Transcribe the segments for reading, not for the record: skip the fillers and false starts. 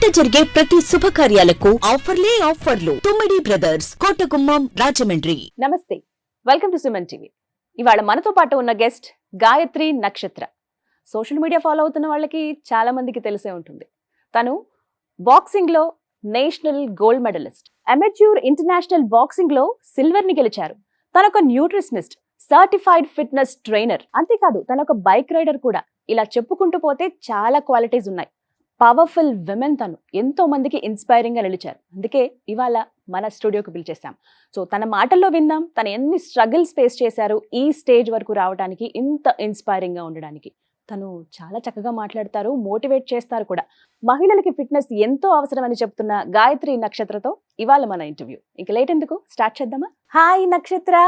ఇంట జరిగే ప్రతి శుభకార్యాలకు ఆఫర్లు తుమ్మిడి బ్రదర్స్ కోటగుమ్మం రాజమండ్రి. నమస్తే, వెల్కమ్ టు సుమన్ టీవీ. ఇవాళ మనతో పాటు ఉన్న గెస్ట్ గాయత్రి నక్షత్ర. సోషల్ మీడియా ఫాలో అవుతున్న వాళ్ళకి చాలా మందికి తెలిసే ఉంటుంది. తను బాక్సింగ్ లో national gold medallist, amateur international boxing లో సిల్వర్ ని గెలిచారు. తనొక న్యూట్రిషనిస్ట్, సర్టిఫైడ్ ఫిట్నెస్ ట్రైనర్, అంతేకాదు తనొక బైక్ రైడర్ కూడా. ఇలా చెప్పుకుంటూ పోతే చాలా క్వాలిటీస్ ఉన్నాయి. Powerful women. తను ఎంతో మందికి ఇన్స్పైరింగ్ గా నిలిచారు. అందుకే ఇవాళ మన స్టూడియోకి పిలిచేసాం. సో తన మాటల్లో విందాం తను ఎన్ని స్ట్రగుల్స్ ఫేస్ చేశారు ఈ స్టేజ్ వరకు రావడానికి, ఇంత ఇన్స్పైరింగ్ గా ఉండడానికి. తను చాలా చక్కగా మాట్లాడతారు, మోటివేట్ చేస్తారు కూడా. మహిళలకి ఫిట్నెస్ ఎంతో అవసరం అని చెప్తున్న గాయత్రి నక్షత్రతో ఇవాళ మన ఇంటర్వ్యూ. ఇంక లేట్ ఎందుకు, స్టార్ట్ చేద్దామా? హాయ్ నక్షత్ర.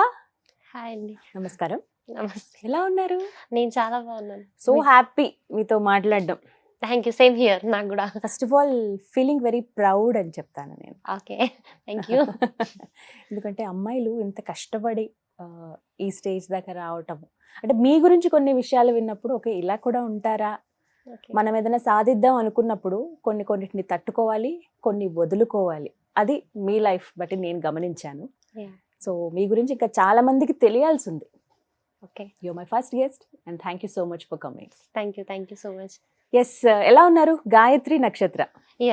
హాయ్ అండి. నమస్కారం. నమస్తే. ఎలా ఉన్నారు? నేను చాలా బాగున్నాను. సో హ్యాపీ మీతో మాట్లాడడం. Thank you. Same here. నాకు కూడా. First of all feeling very proud అని చెప్తాను నేను. Okay, thank you. ఎందుకంటే అమ్మాయిలు ఇంత కష్టపడి ఈ స్టేజ్ దాకా రావటం, అంటే మీ గురించి కొన్ని విషయాలు విన్నప్పుడు ఓకే ఇలా కూడా ఉంటారా, మనం ఏదైనా సాధిద్దాం అనుకున్నప్పుడు కొన్నిటిని తట్టుకోవాలి, కొన్ని వదులుకోవాలి. అది మీ లైఫ్ బట్టి నేను గమనించాను. సో మీ గురించి ఇంకా చాలా మందికి తెలియాల్సి ఉంది. Okay, you my first guest and thank you so much for coming. Thank you so much. Yes, ఎలా ఉన్నారు? గాయత్రి నక్షత్ర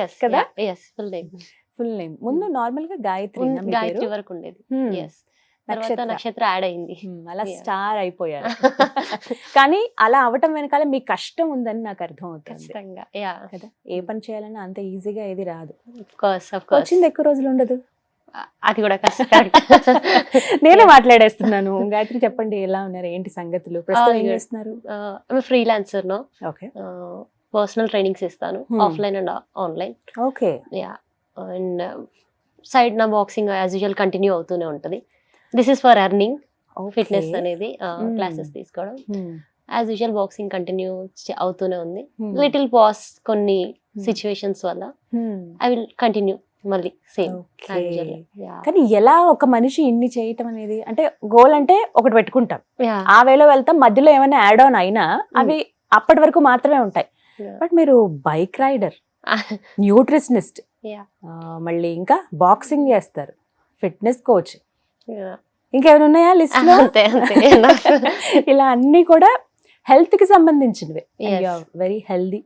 ఎస్ కదా? Yes, full name. Full name. ముందు నార్మల్ గా గాయత్రి గాయత్రి వరకు ఉండేది. ఎస్, తర్వాత నక్షత్ర యాడ్ అయింది. అలా స్టార్ అయిపోయారు. కానీ అలా అవటం వెనకాల మీ కష్టం ఉందని నాకు అర్థం అవుతుంది కదా. ఏ పని చేయాలన్నా అంత ఈజీగా ఏది రాదు. వచ్చింది ఎక్కువ రోజులు ఉండదు. అది కూడా కష్టం. నేనే మాట్లాడేస్తున్నాను. గాయత్రి చెప్పండి, ఎలా ఉన్నారు, ఏంటి సంగతులు, ప్రస్తుతం ఏం చేస్తున్నారు? Freelancer no. Okay. Personal trainings ఇస్తాను, offline and online. Okay. Yeah, and side నా బాక్సింగ్ యాజ్ యూజువల్ కంటిన్యూ అవుతూనే ఉంటది. This is for earning. Fitness అనేది క్లాసెస్ తీసుకోవడం. యాజ్ యూజువల్ బాక్సింగ్ కంటిన్యూ అవుతూనే ఉంది. లిటిల్ పాస్ కొన్ని సిచ్యువేషన్స్ వల్ల ఐ విల్ కంటిన్యూ మళ్ళీ సేమ్. కానీ ఎలా ఒక మనిషి ఇన్ని చేయటం అనేది, అంటే గోల్ అంటే ఒకటి పెట్టుకుంటాం, ఆ వేలో వెళ్తాం, మధ్యలో ఏమైనా యాడ్ ఆన్ అయినా అవి అప్పటి వరకు మాత్రమే ఉంటాయి. బట్ మీరు బైక్ రైడర్, న్యూట్రిషనిస్ట్, మళ్ళీ ఇంకా బాక్సింగ్ చేస్తారు, ఫిట్నెస్ కోచ్, ఇంకేమైనా ఉన్నాయా లిస్ట్ లో? ఇలా అన్ని కూడా హెల్త్ కి సంబంధించినవి. Very healthy.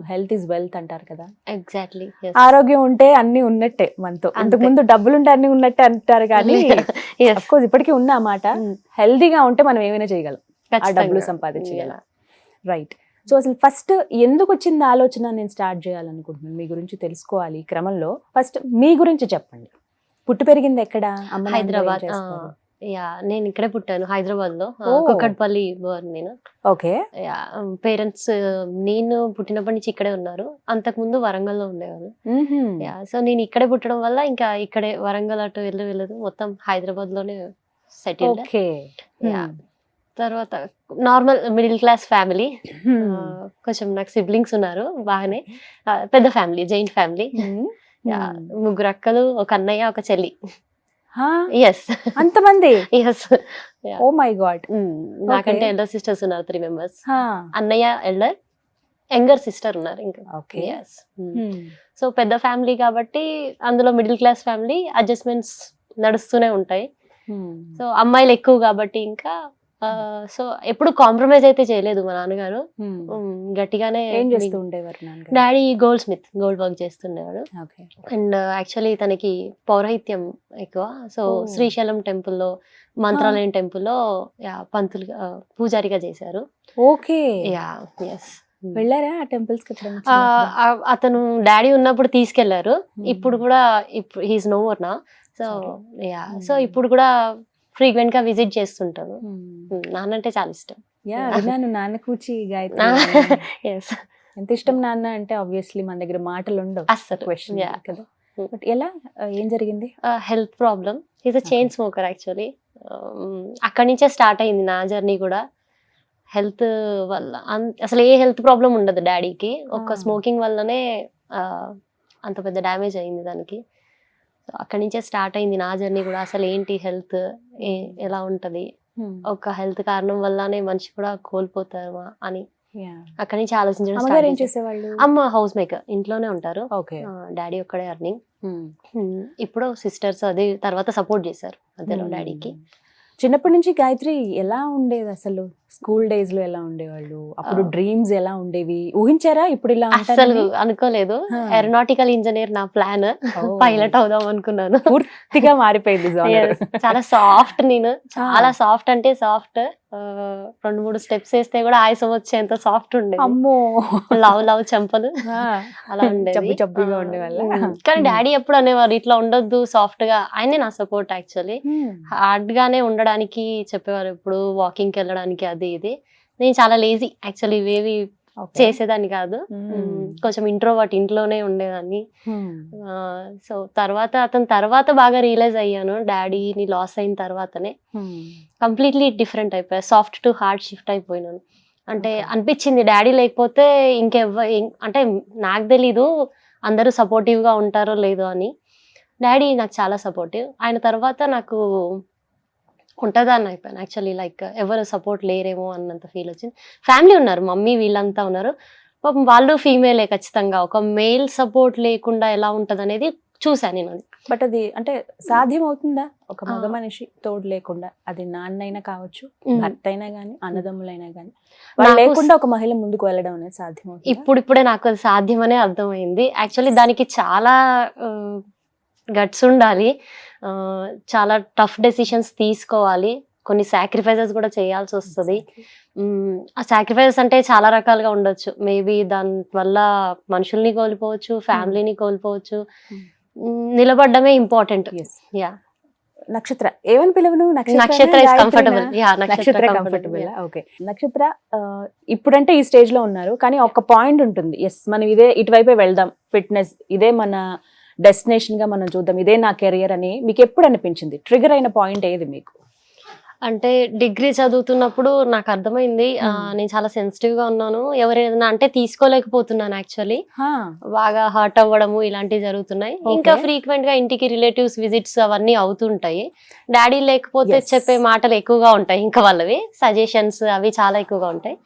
Health is wealth అంటారు కదా. ఎగ్జాక్ట్లీ. ఆరోగ్యం ఉంటే అన్ని ఉన్నట్టే మనతో. అంతకు ముందు డబ్బులు ఉంటే అన్ని ఉన్నట్టే అంటారు కానీ అఫ్కోర్స్ ఇప్పటికీ ఉన్న ఆ మాట. హెల్దీగా ఉంటే మనం ఏమైనా చేయగలం, ఆ డబ్బులు సంపాదించగలం. రైట్. సో అసలు ఫస్ట్ ఎందుకు వచ్చింది ఆలోచన, నేను స్టార్ట్ చేయాలనుకుంటున్నాను, మీ గురించి తెలుసుకోవాలి. ఈ క్రమంలో ఫస్ట్ మీ గురించి చెప్పండి. పుట్టి పెరిగింది ఎక్కడ? హైదరాబాద్. యా, నేను ఇక్కడే పుట్టాను, హైదరాబాద్ లో, కుక్కట్పల్లి బోర్న్ నేను. ఓకే. పేరెంట్స్ నేను పుట్టినప్పటి నుంచి ఇక్కడే ఉన్నారు. అంతకు ముందు వరంగల్ లో ఉండేవాళ్ళు. యా, సో నేను ఇక్కడే పుట్టడం వల్ల ఇంకా ఇక్కడే వరంగల్ అటు వెళ్ళదు, మొత్తం హైదరాబాద్ లోనే సెటిల్. యా, తర్వాత నార్మల్ మిడిల్ క్లాస్ ఫ్యామిలీ. కొంచెం నాకు సిబ్లింగ్స్ ఉన్నారు బాగానే, పెద్ద ఫ్యామిలీ, జైంట్ ఫ్యామిలీ. ముగ్గురు అక్కలు, ఒక అన్నయ్య, ఒక చెల్లి. ఎస్, అంతమంది? ఎస్. Oh my God. నాకంటే ఎల్డర్ సిస్టర్స్ ఉన్నారు 3 members. అన్నయ్య ఎల్డర్, యంగర్ సిస్టర్ ఉన్నారు ఇంకా. ఎస్. సో పెద్ద ఫ్యామిలీ కాబట్టి అందులో మిడిల్ క్లాస్ ఫ్యామిలీ, అడ్జస్ట్మెంట్స్ నడుస్తూనే ఉంటాయి. సో అమ్మాయిలు ఎక్కువ కాబట్టి ఇంకా సో ఎప్పుడు కాంప్రమైజ్ అయితే చేయలేదు మా నాన్నగారు. గట్టిగానే. Daddy goldsmith, gold work చేస్తుండేవాడు. అండ్ యాక్చువల్లీ తనకి పౌరహిత్యం ఎక్కువ. సో శ్రీశైలం టెంపుల్లో, మంత్రాలయం టెంపుల్లో పంతులుగా, పూజారిగా చేశారు. ఓకే. Yeah, yes. వెళ్ళారా ఆ టెంపుల్స్ కి? అతను డాడీ ఉన్నప్పుడు తీసుకెళ్లారు. ఇప్పుడు కూడా హీస్ నో మోర్ నా. సో యా, సో ఇప్పుడు కూడా ఫ్రీక్వెంట్ గా విజిట్ చేస్తుంటాను. నాన్న అంటే చాలా ఇష్టం. విన్నాను, నాన్న కూచి గాయత్రి. ఎంత ఇష్టం నాన్న అంటే. ఆబ్వియస్లీ మన దగ్గర మాటలు ఉండవు అసలు కదా. బట్ ఎలా, ఏం జరిగింది? Health problem. Is a chain smoker actually. అక్కడి నుంచే స్టార్ట్ అయింది నా జర్నీ కూడా. హెల్త్ వల్ల అసలు ఏ హెల్త్ ప్రాబ్లం ఉండదు డాడీకి, ఒక్క స్మోకింగ్ వల్లనే అంత పెద్ద డ్యామేజ్ అయింది దానికి. అక్కడి నుంచే స్టార్ట్ అయింది నా జర్నీ కూడా. అసలు ఏంటి హెల్త్, ఎలా ఉంటది, ఒక హెల్త్ కారణం వల్లనే మనిషి కూడా కోల్పోతామా అని. అక్కడి నుంచి ఆలోచించడం అమ్మగారు start ఏం చేశాను. చేసేవాళ్ళు? అమ్మ హౌస్ మేకర్, ఇంట్లోనే ఉంటారు. ఓకే. డాడీ ఒక్కడే అర్నింగ్. ఇప్పుడు సిస్టర్స్ అది తర్వాత సపోర్ట్ చేశారు మధ్యలో డాడీకి. చిన్నప్పటి నుంచి గాయత్రి ఎలా ఉండేది అసలు? స్కూల్ డేస్ లో ఎలా ఉండేవాళ్ళు? అప్పుడు డ్రీమ్స్ ఎలా ఉండేవి? ఊహించారా ఇప్పుడు ఇలా అస్సలు అనుకోలేదు. ఏరోనాటికల్ ఇంజనీర్ నా ప్లాన్. పైలట్ అవుదాం అనుకున్నాను. పూర్తిగా మారిపోయింది. చాలా సాఫ్ట్, నేను చాలా సాఫ్ట్ అంటే సాఫ్ట్. 2-3 స్టెప్స్ వేస్తే కూడా ఆయాసం వచ్చేంత సాఫ్ట్ ఉండేది. అమ్మో, లవ్ చెంపలు అలా ఉండేది. చబ్బిగా ఉండేవాళ్ళ. కానీ డాడీ ఎప్పుడు అనేవారు ఇట్లా ఉండొద్దు, సాఫ్ట్ గా. ఆయనే నా సపోర్ట్ యాక్చువల్లీ. హార్డ్ గానే ఉండడానికి చెప్పేవారు, ఇప్పుడు వాకింగ్ కి వెళ్ళడానికి అది ఇది. నేను చాలా లేజీ యాక్చువల్లీ, ఇవేవి చేసేదాన్ని కాదు. కొంచెం ఇంట్రోవర్ట్, ఇంట్లోనే ఉండేదాన్ని. సో అతని తర్వాత బాగా రియలైజ్ అయ్యాను, డాడీని లాస్ అయిన తర్వాతనే కంప్లీట్లీ డిఫరెంట్ అయిపోయా. సాఫ్ట్ టు హార్డ్ షిఫ్ట్ అయిపోయినాను. అంటే అనిపించింది డాడీ లేకపోతే అంటే నాకు తెలీదు అందరూ సపోర్టివ్ గా ఉంటారో లేదో అని. డాడీ నాకు చాలా సపోర్టివ్. ఆయన తర్వాత నాకు ఉంటుందని అయిపోయాను యాక్చువల్లీ. లైక్ ఎవరు సపోర్ట్ లేరేమో అన్నంత ఫీల్ వచ్చింది. ఫ్యామిలీ ఉన్నారు, మమ్మీ వీళ్ళంతా ఉన్నారు. పాపం వాళ్ళు ఫీమేలే ఖచ్చితంగా. ఒక మేల్ సపోర్ట్ లేకుండా ఎలా ఉంటది అనేది చూసాను నేను. బట్ అది అంటే సాధ్యం అవుతుందా ఒక మగ మనిషి తోడు లేకుండా? అది నాన్నైనా కావచ్చు, భర్త అయినా గానీ, అన్నదమ్ములైనా గానీ, వాళ్ళు లేకుండా ఒక మహిళ ముందుకు వెళ్ళడం అనేది సాధ్యం అవుతుంది? ఇప్పుడిప్పుడే నాకు అది సాధ్యమనే అర్థమైంది. యాక్చువల్లీ దానికి చాలా గట్స్ ఉండాలి, చాలా టఫ్ డెసిషన్స్ తీసుకోవాలి, కొన్ని సాక్రిఫైసెస్ కూడా చేయాల్సి వస్తుంది. ఆ సాక్రిఫైసెస్ అంటే చాలా రకాలుగా ఉండొచ్చు. మేబీ దాని వల్ల మనుషుల్ని కోల్పోవచ్చు, ఫ్యామిలీని కోల్పోవచ్చు. నిలబడమే ఇంపార్టెంట్. యా, నక్షత్ర ఏమని పిలవను? నక్షత్ర ఇస్ కంఫర్టబుల్. యా, నక్షత్ర కంఫర్టబుల్. ఓకే నక్షత్ర, ఇప్పుడంటే ఈ స్టేజ్ లో ఉన్నారు, కానీ ఒక పాయింట్ ఉంటుంది, ఎస్ మనం ఇదే ఇటువైపే వెళ్దాం, ఫిట్నెస్ ఇదే మన డెస్టినేషన్ గా మనం చూద్దాం, ఇదే నా కెరియర్ అని మీకు ఎప్పుడు అనిపించింది? ట్రిగర్ అయిన పాయింట్ ఏది మీకు? అంటే డిగ్రీ చదువుతున్నప్పుడు నాకు అర్థమైంది, నేను చాలా సెన్సిటివ్ గా ఉన్నాను, ఎవరైనా అంటే తీసుకోలేకపోతున్నాను యాక్చువల్లీ. బాగా హర్ట్ అవ్వడము ఇలాంటివి జరుగుతున్నాయి. ఇంకా ఫ్రీక్వెంట్ గా ఇంటికి రిలేటివ్స్ విజిట్స్ అవన్నీ అవుతుంటాయి. డాడీ లేకపోతే చెప్పే మాటలు ఎక్కువగా ఉంటాయి, ఇంకా వాళ్ళవి సజెషన్స్ అవి చాలా ఎక్కువగా ఉంటాయి.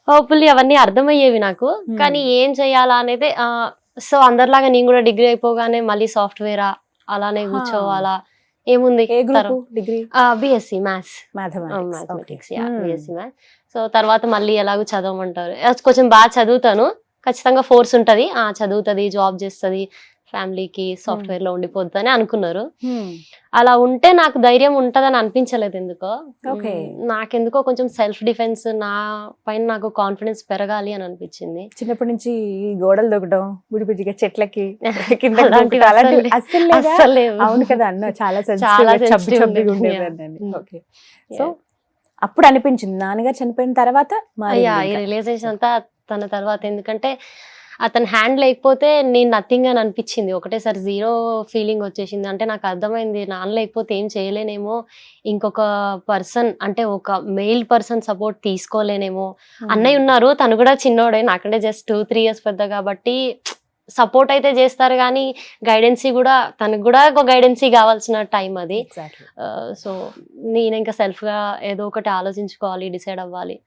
హోప్ఫుల్లీ అవన్నీ అర్థమయ్యేవి నాకు. కానీ ఏం చేయాలా అనేది, సో అందరిలాగా నేను కూడా డిగ్రీ అయిపోగానే మళ్ళీ సాఫ్ట్వేరా అలానే కూర్చోవాలా, ఏముంది BSc maths, mathematics, BSc maths. So తర్వాత మళ్ళీ ఎలాగో చదవమంటారు, కొంచెం బాగా చదువుతాను, ఖచ్చితంగా ఫోర్స్ ఉంటది, చదువుతుంది, జాబ్ చేస్తుంది, ఫ్యామిలీకి సాఫ్ట్వేర్ లో ఉండిపోద్ది అని అనుకున్నారు. అలా ఉంటే నాకు ధైర్యం ఉంటదని అనిపించలేదు ఎందుకో. నాకెందుకో కొంచెం సెల్ఫ్ డిఫెన్స్, నా పైన నాకు కాన్ఫిడెన్స్ పెరగాలి అని అనిపించింది. చిన్నప్పటి నుంచి గోడలు దూకడం, బుడిబుడిగా చెట్లకి అవును కదా అన్న, చాలా ఓకే. సో అప్పుడు అనిపించింది నాన్నగారు చనిపోయిన తర్వాత ఈ రియలైజేషన్ అంతా తన తర్వాత. ఎందుకంటే అతను హ్యాండ్ లేకపోతే నేను నథింగ్ అని అనిపించింది, ఒకటేసారి జీరో ఫీలింగ్ వచ్చేసింది. అంటే నాకు అర్థమైంది నాన్న లేకపోతే ఏం చేయలేనేమో, ఇంకొక పర్సన్ అంటే ఒక మెయిల్ పర్సన్ సపోర్ట్ తీసుకోలేనేమో. అన్నయ్య ఉన్నారు, తను కూడా చిన్నోడే, నాకంటే జస్ట్ 2-3 years పెద్ద కాబట్టి సపోర్ట్ అయితే చేస్తారు, కానీ గైడెన్సీ కూడా తనకు కూడా ఒక గైడెన్సీ కావాల్సిన టైం అది. సో నేను ఇంకా సెల్ఫ్ గా ఏదో ఒకటి ఆలోచించుకోవాలి, డిసైడ్ అవ్వాలి.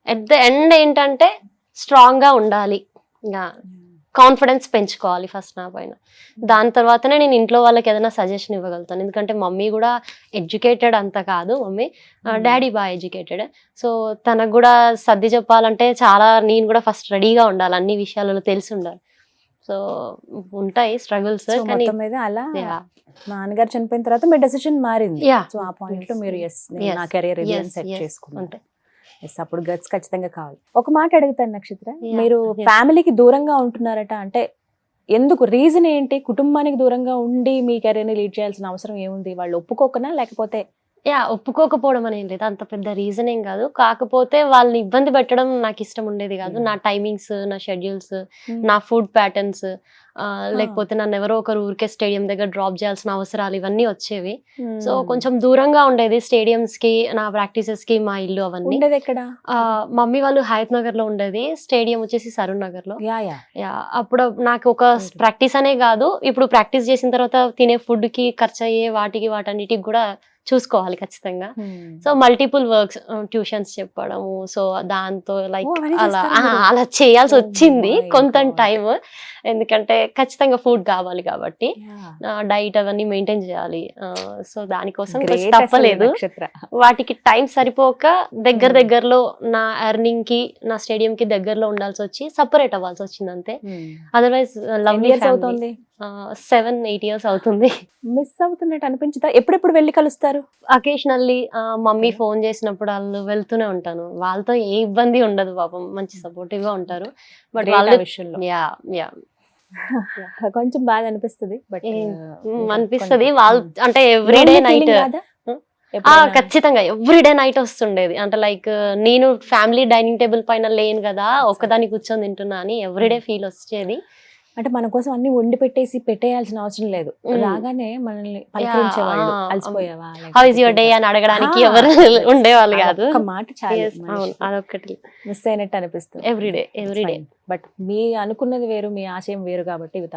ఎట్ ద ఎండ్ ఏంటంటే స్ట్రాంగ్ గా ఉండాలి, కాన్ఫిడెన్స్ పెంచుకోవాలి ఫస్ట్ నా పైన. దాని తర్వాతనే నేను ఇంట్లో వాళ్ళకి ఏదైనా సజెషన్ ఇవ్వగలుగుతాను. ఎందుకంటే మమ్మీ కూడా ఎడ్యుకేటెడ్ అంత కాదు, మమ్మీ డాడీ బాగా ఎడ్యుకేటెడ్. సో తనకు కూడా సర్ది చెప్పాలంటే చాలా నేను కూడా ఫస్ట్ రెడీగా ఉండాలి, అన్ని విషయాలలో తెలిసి ఉండాలి. సో ఉంటాయి స్ట్రగుల్స్. కానీ అలా నాన్నగారు చనిపోయిన తర్వాత మీ డెసిషన్ మారింది. సో ఆ పాయింట్ లో మీరు నా కెరీర్ సెట్ చేసుకుంటే అప్పుడు గట్స్ ఖచ్చితంగా కావాలి. ఒక మాట అడుగుతాను నక్షత్ర, మీరు ఫ్యామిలీకి దూరంగా ఉంటున్నారట, అంటే ఎందుకు, రీజన్ ఏంటి? కుటుంబానికి దూరంగా ఉండి మీ కెరీర్ ని లీడ్ చేయాల్సిన అవసరం ఏముంది? వాళ్ళు ఒప్పుకోకనా, లేకపోతే? ఒప్పుకోకపోవడం అనేది లేదు, అంత పెద్ద రీజన్ ఏం కాదు. కాకపోతే వాళ్ళని ఇబ్బంది పెట్టడం నాకు ఇష్టం ఉండేది కాదు. నా టైమింగ్స్, నా షెడ్యూల్స్, నా ఫుడ్ ప్యాటర్న్స్, లేకపోతే నన్ను ఎవరో ఒకరు ఊరికే స్టేడియం దగ్గర డ్రాప్ చేయాల్సిన అవసరాలు ఇవన్నీ వచ్చేవి. సో కొంచెం దూరంగా ఉండేది స్టేడియంస్ కి, నా ప్రాక్టీసెస్ కి మా ఇల్లు అవన్నీ. మమ్మీ వాళ్ళు హయత్ నగర్ లో ఉండేది, స్టేడియం వచ్చేసి సరూర్ నగర్ లో. అప్పుడు నాకు ఒక ప్రాక్టీస్ అనే కాదు, ఇప్పుడు ప్రాక్టీస్ చేసిన తర్వాత తినే ఫుడ్ కి ఖర్చు అయ్యే వాటన్నిటికి కూడా చూసుకోవాలి ఖచ్చితంగా. సో మల్టిపుల్ వర్క్స్, ట్యూషన్స్ చెప్పడము, సో దాంతో లైక్ అలా చేయాల్సి వచ్చింది కొంత టైం, ఎందుకంటే ఖచ్చితంగా ఫుడ్ కావాలి కాబట్టి డైట్ అవన్నీ మెయింటైన్ చేయాలి. సో దానికోసం తప్పలేదు. వాటికి టైం సరిపోక దగ్గరలో నా ఎర్నింగ్ కి నా స్టేడియం కి దగ్గరలో ఉండాల్సి వచ్చి సపరేట్ అవ్వాల్సి వచ్చింది అంతే. Otherwise lovely family. 7-8 years అవుతుంది. మిస్ అవుతున్నట్టు అనిపించుతా? ఎప్పుడెప్పుడు వెళ్ళి కలుస్తారు? అకేషనల్లీ మమ్మీ ఫోన్ చేసినప్పుడు వాళ్ళు వెళ్తూనే ఉంటాను. వాళ్ళతో ఏ ఇబ్బంది ఉండదు పాపం, మంచి సపోర్టివ్ గా ఉంటారు. బట్ వాళ్ళ విషయంలో కొంచెం బాధ అనిపిస్తుంది. బట్ అనిపిస్తుంది వాళ్ళు అంటే ఎవ్రీడే నైట్ ఖచ్చితంగా ఎవ్రీడే నైట్ వస్తుండేది. అంటే లైక్ నేను ఫ్యామిలీ డైనింగ్ టేబుల్ పైన లేను కదా, ఒక్కదాన్ని కూర్చొని తింటున్నా అని ఎవ్రీడే ఫీల్ వచ్చేది. అంటే మన కోసం అన్ని వండి పెట్టేయాల్సిన అవసరం లేదు, రాగానే మనల్ని పలకరించేవాళ్ళు. అలసిపోయావా, హౌ ఇస్ యువర్ డే అని అడగడానికి ఎవరు ఉండేవాళ్ళు కాదు. ఒక మాట చాలు, అదొక్కటి మిస్ అయినట్టు అనిపిస్తుంది ఎవ్రీడే. బట్ మీ అనుకున్నది వేరు, మీ ఆశయం వేరు కాబట్టి ఇవి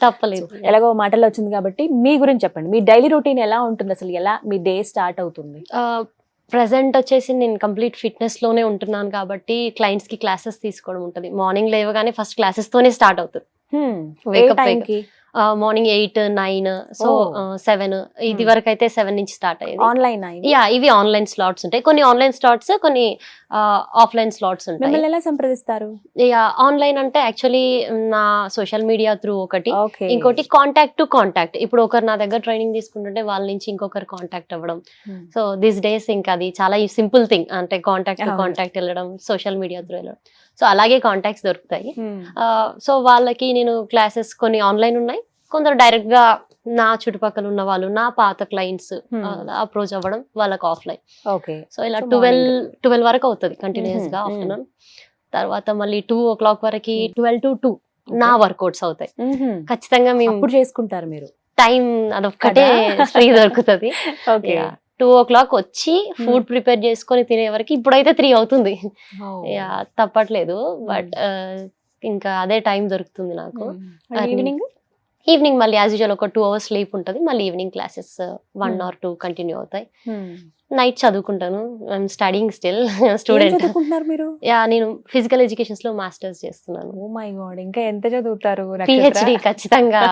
తప్పలేదు. ఎలాగో మాటల్లో వచ్చింది కాబట్టి మీ గురించి చెప్పండి. మీ డైలీ రొటీన్ ఎలా ఉంటుంది అసలు? ఎలా మీ డే స్టార్ట్ అవుతుంది? ప్రెసెంట్ వచ్చేసి నేను కంప్లీట్ ఫిట్నెస్ లోనే ఉంటున్నాను కాబట్టి క్లయింట్స్ కి క్లాసెస్ తీసుకోవడం ఉంటుంది. మార్నింగ్ లేవగానే ఫస్ట్ క్లాసెస్ తోనే స్టార్ట్ అవుతుంది. Morning 8, 9, so 7. ఇది వరకు అయితే 7 నుంచి స్టార్ట్ అయ్యేది. ఆన్లైన్ ఇవి ఆన్లైన్ స్లాట్స్ ఉంటాయి. కొన్ని ఆన్లైన్ స్లాట్స్, కొన్ని ఆఫ్లైన్ స్లాట్స్ ఉంటాయి. ఎలా సంప్రదిస్తారు? ఆన్లైన్ అంటే యాక్చువల్లీ నా సోషల్ మీడియా త్రూ ఒకటి, ఇంకోటి కాంటాక్ట్ టు కాంటాక్ట్. ఇప్పుడు ఒకరు నా దగ్గర ట్రైనింగ్ తీసుకుంటుంటే వాళ్ళ నుంచి ఇంకొకరు కాంటాక్ట్ అవ్వడం. సో దిస్ డేస్ ఇంకా అది చాలా సింపుల్ థింగ్, అంటే కాంటాక్ట్ టు కాంటాక్ట్ వెళ్ళడం, సోషల్ మీడియా త్రూ వెళ్ళడం. సో అలాగే కాంటాక్ట్స్ దొరుకుతాయి. సో వాళ్ళకి నేను క్లాసెస్ కొన్ని ఆన్లైన్ ఉన్నాయి, కొందరు డైరెక్ట్ గా నా చుట్టుపక్కల ఉన్న వాళ్ళు, నా పాత క్లయింట్స్ అప్రోచ్ అవ్వడం, వాళ్ళకి ఆఫ్లైన్. సో ఇలా 12 వరకు అవుతుంది కంటిన్యూస్ గా ఆఫ్టర్నూన్. తర్వాత మళ్ళీ 2 o'clock వరకు 12 to 2 నా వర్కౌట్స్ అవుతాయి ఖచ్చితంగా. మేము చేసుకుంటారు మీరు టైం అదొక్కటే ఫ్రీ దొరుకుతుంది. 2 o'clock వచ్చి ఫుడ్ ప్రిపేర్ చేసుకొని తినే వరకు ఇప్పుడైతే 3 అవుతుంది. తప్పట్లేదు. బట్ ఇంకా అదే టైం దొరుకుతుంది నాకు. ఈవినింగ్ మళ్ళీ యాజ్ యూజువల్ ఒక 2 hours స్లీప్ ఉంటుంది. మళ్ళీ ఈవినింగ్ క్లాసెస్ 1 or 2 కంటిన్యూ అవుతాయి. నైట్ చదువుకుంటాను. I'm studying still student. నేను ఫిజికల్ ఎడ్యుకేషన్స్ లో మాస్టర్స్ చేస్తున్నాను. ఓ మై గాడ్, ఇంకా ఎంత చదువుతారు? పిహెచ్డి ఖచ్చితంగా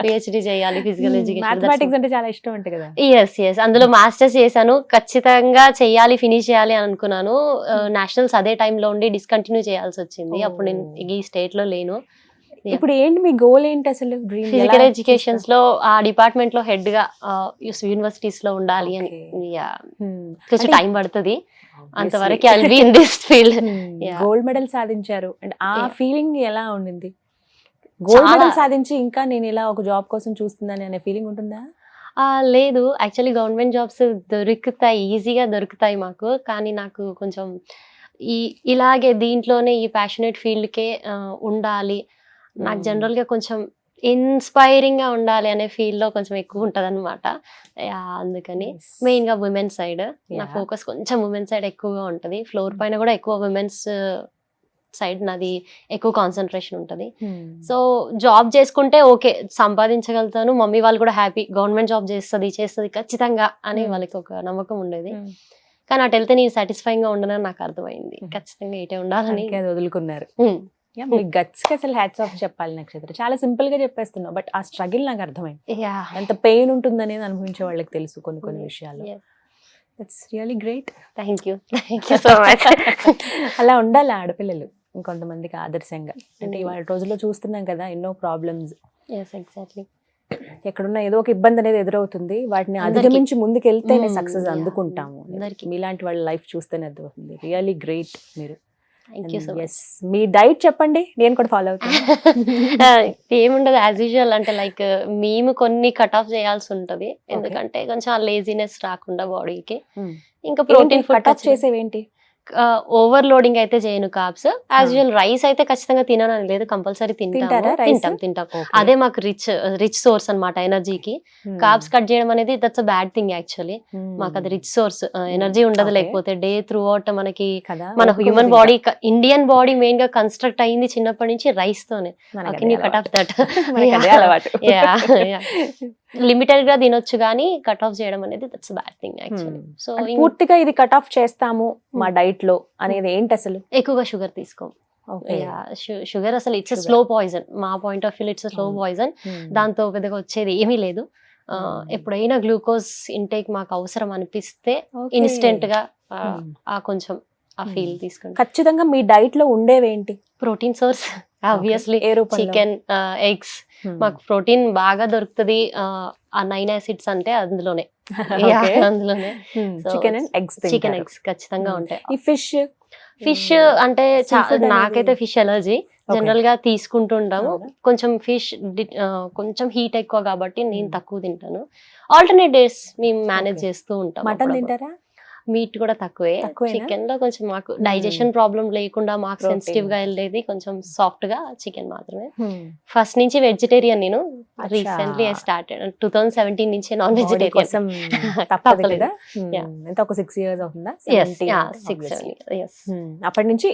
పిహెచ్డి చేయాలి. ఫిజికల్ ఎడ్యుకేషన్, మ్యాథమెటిక్స్ అంటే చాలా ఇష్టం అంటే కదా? ఎస్ అందులో మాస్టర్స్ చేశాను. ఖచ్చితంగా చెయ్యాలి, ఫినిష్ చేయాలి అని అనుకున్నాను. నేషనల్స్ అదే టైంలో ఉండి డిస్కంటిన్యూ చేయాల్సి వచ్చింది. అప్పుడు నేను ఈ స్టేట్ లో లేను. ఇప్పుడు ఏంటి మీ గోల్ ఏంటి అసలు? ఫిజికల్ ఎడ్యుకేషన్స్ లో ఆ డిపార్ట్మెంట్ లో హెడ్ గా యూనివర్సిటీస్ లో ఉండాలి అని. కొంచెం టైం పడుతుంది, అంతవరకు I will be in this field. Gold medal సాధించారు అండ్ ఆ ఫీలింగ్ ఎలా ఉండింది? గోల్డ్ మెడల్ సాధించి ఇంకా నేను ఇలా ఒక జాబ్ కోసం చూస్తున్నాను అనే ఫీలింగ్ ఉంటుందా? లేదు, యాక్చువల్లీ గవర్నమెంట్ జాబ్స్ దొరుకుతాయి, ఈజీగా దొరుకుతాయి మాకు. కానీ నాకు కొంచెం ఇలాగే దీంట్లోనే ఈ ప్యాషనేట్ ఫీల్డ్కే ఉండాలి, నాకు జనరల్ గా కొంచెం ఇన్స్పైరింగ్ గా ఉండాలి అనే ఫీల్డ్ లో కొంచెం ఎక్కువ ఉంటది అనమాట. అందుకని మెయిన్ గా ఉమెన్స్ సైడ్ నా ఫోకస్ కొంచెం ఉమెన్స్ సైడ్ ఎక్కువగా ఉంటది. ఫ్లోర్ పైన కూడా ఎక్కువ ఉమెన్స్ సైడ్ నాది ఎక్కువ కాన్సన్ట్రేషన్ ఉంటది. సో జాబ్ చేసుకుంటే ఓకే సంపాదించగలుగుతాను, మమ్మీ వాళ్ళు కూడా హ్యాపీ, గవర్నమెంట్ జాబ్ చేస్తుంది ఖచ్చితంగా అని వాళ్ళకి ఒక నమ్మకం ఉండేది. కానీ అటు వెళ్తే నేను సాటిస్ఫైయింగ్ గా ఉండనని నాకు అర్థమైంది. ఖచ్చితంగా ఇటే ఉండాలని వదులుకున్నారు. మీ గట్స్ కి అసలు హ్యాట్స్ ఆఫ్ చెప్పాలి నక్షత్ర. చాలా సింపుల్ గా చెప్పేస్తున్నావు, బట్ ఆ స్ట్రగుల్ నాకు అర్థమైంది. ఎంత పెయిన్ ఉంటుంది అనేది అనుభవించే వాళ్ళకి తెలుసు కొన్ని విషయాలు. It's really great. Thank you so much. అలా ఉండాలి ఆడపిల్లలు, ఇంకొంతమందికి ఆదర్శంగా. అంటే ఇవాళ రోజుల్లో చూస్తున్నాం కదా ఎన్నో ప్రాబ్లమ్స్. ఎగ్జాక్ట్లీ. ఎక్కడున్నా ఏదో ఒక ఇబ్బంది అనేది ఎదురవుతుంది, వాటిని అధిగమించి ముందుకు వెళ్తేనే సక్సెస్ అందుకుంటాము. మీలాంటి వాళ్ళ లైఫ్ చూస్తేనే అర్థమవుతుంది. రియల్లీ గ్రేట్ మీరు. మీ డైట్ చెప్పండి, నేను కూడా ఫాలో అవుతాను. ఏముండదు, యాజ్ యూజువల్. అంటే లైక్ మేము కొన్ని కట్ ఆఫ్ చేయాల్సి ఉంటది, ఎందుకంటే కొంచెం లేజినెస్ రాకుండా బాడీకి. ఇంకా ప్రోటీన్ ఫుడ్ కట్ ఆఫ్ చేసేవేంటి? ఓవర్లోడింగ్ అయితే చేయను కార్బ్స్. యాజ్ యూజువల్ రైస్ అయితే ఖచ్చితంగా తినని లేదు, కంపల్సరీ తింటారా తింటాం. Okay. అదే మాకు రిచ్ సోర్స్ అన్నమాట ఎనర్జీకి. కార్బ్స్ కట్ చేయడం అనేది that's a bad thing actually. మాకు అది రిచ్ సోర్స్, ఎనర్జీ ఉండదు Okay. లేకపోతే డే త్రూ అవుట్ మనకి. కదా మన ఒక్కొక్కటి human body, Indian body main గా కన్స్ట్రక్ట్ అయింది చిన్నప్పటి నుంచి రైస్ తోనే. మనకి కెన్ యూ అదే కట్ ఆఫ్ దట్? మనకి అదే అలవాటు. లిమిటెడ్ గా తినొచ్చు కానీ కట్ ఆఫ్ చేయడం అనేది that's bad thing actually. So అంటే పూర్తిగా ఇది కట్ ఆఫ్ చేస్తాము మా డైట్ లో అనేది ఏంటి అసలు? ఎక్కువగా షుగర్ తీసుకోం. Okay. షుగర్ అసలు ఇట్స్ Sugar. Slow poison. మా point of view it's slow poison. దాంతో పెద్దగా వచ్చేది ఏమీ లేదు. ఎప్పుడైనా గ్లూకోజ్ ఇంటేక్ మాకు అవసరం అనిపిస్తే Okay. ఇన్స్టెంట్ గా Hmm. ఆ కొంచెం ఆ ఫీల్ తీసుకుంటాం. ఖచ్చితంగా మీ డైట్ లో ఉండేవేంటి? ప్రోటీన్ సోర్స్ ఆబ్వియస్లీ ఏ రూపంలో? Chicken, eggs. మాకు ప్రోటీన్ బాగా దొరుకుతుంది. ఆ 9 acids అంటే అందులోనే. Okay. అందులోనే So, chicken and eggs chicken, eggs ఖచ్చితంగా ఉంటాయి. ఈ ఫిష్ ఫిష్ అంటే Seafood అనేది- నాకైతే ఫిష్ ఎలర్జీ. జనరల్ గా తీసుకుంటుంటాము. అవునా? కొంచెం ఫిష్ కొంచెం హీట్ ఎక్కువ కాబట్టి నేను Hmm. తక్కువ తింటాను. ఆల్టర్నేట్ డేస్ మేము మేనేజ్ Okay. చేస్తూ ఉంటాం. మటన్ తింటారా? మీట్ కూడా తక్కువే. తక్కువేనా? చికెన్ లో కొంచెం మాకు డైజెషన్ ప్రాబ్లం లేకుండా మాకు Protein. సెన్సిటివ్ గా వెళ్ళేది కొంచెం సాఫ్ట్ గా చికెన్ మాత్రమే. ఫస్ట్ నుంచి వెజిటేరియన్ నేను. అచ్చా. రీసెంట్లీ ఐ స్టార్టెడ్ 2017 నుంచి నాన్ Body వెజిటేరియన్. కోసం తప్పదు తప్పలేదు. కదా. Yeah. ఎంత ఒక 6 years అవుతుందా? Yes, 17 yeah, అంటే 6, obviously. 7 years. అప్పటి నుంచి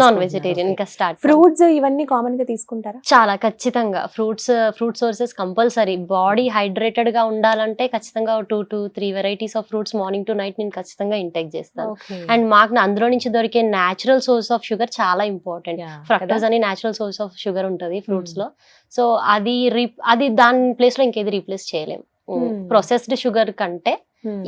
నాన్ వెజిటేరియన్ ఇంకా స్టార్ట్. ఫ్రూట్స్ ఇవన్నీ కామన్ గా తీసుకుంటారా? చాలా ఖచ్చితంగా fruit sources compulsory. Body hydrated గా ఉండాలంటే ఖచ్చితంగా 2 to 3 varieties of fruits morning to night నేను ఖచ్చితంగా ఇంటేక్ చేస్తాను. అండ్ మాకు అందులో నుంచి దొరికే న్యాచురల్ సోర్స్ ఆఫ్ షుగర్ చాలా ఇంపార్టెంట్. ఫ్రక్టోజ్ అని న్యాచురల్ సోర్స్ ఆఫ్ షుగర్ ఉంటుంది ఫ్రూట్స్ లో. సో అది దాని ప్లేస్ లో ఇంకేది రీప్లేస్ చేయలేము. ప్రొసెస్డ్ షుగర్ కంటే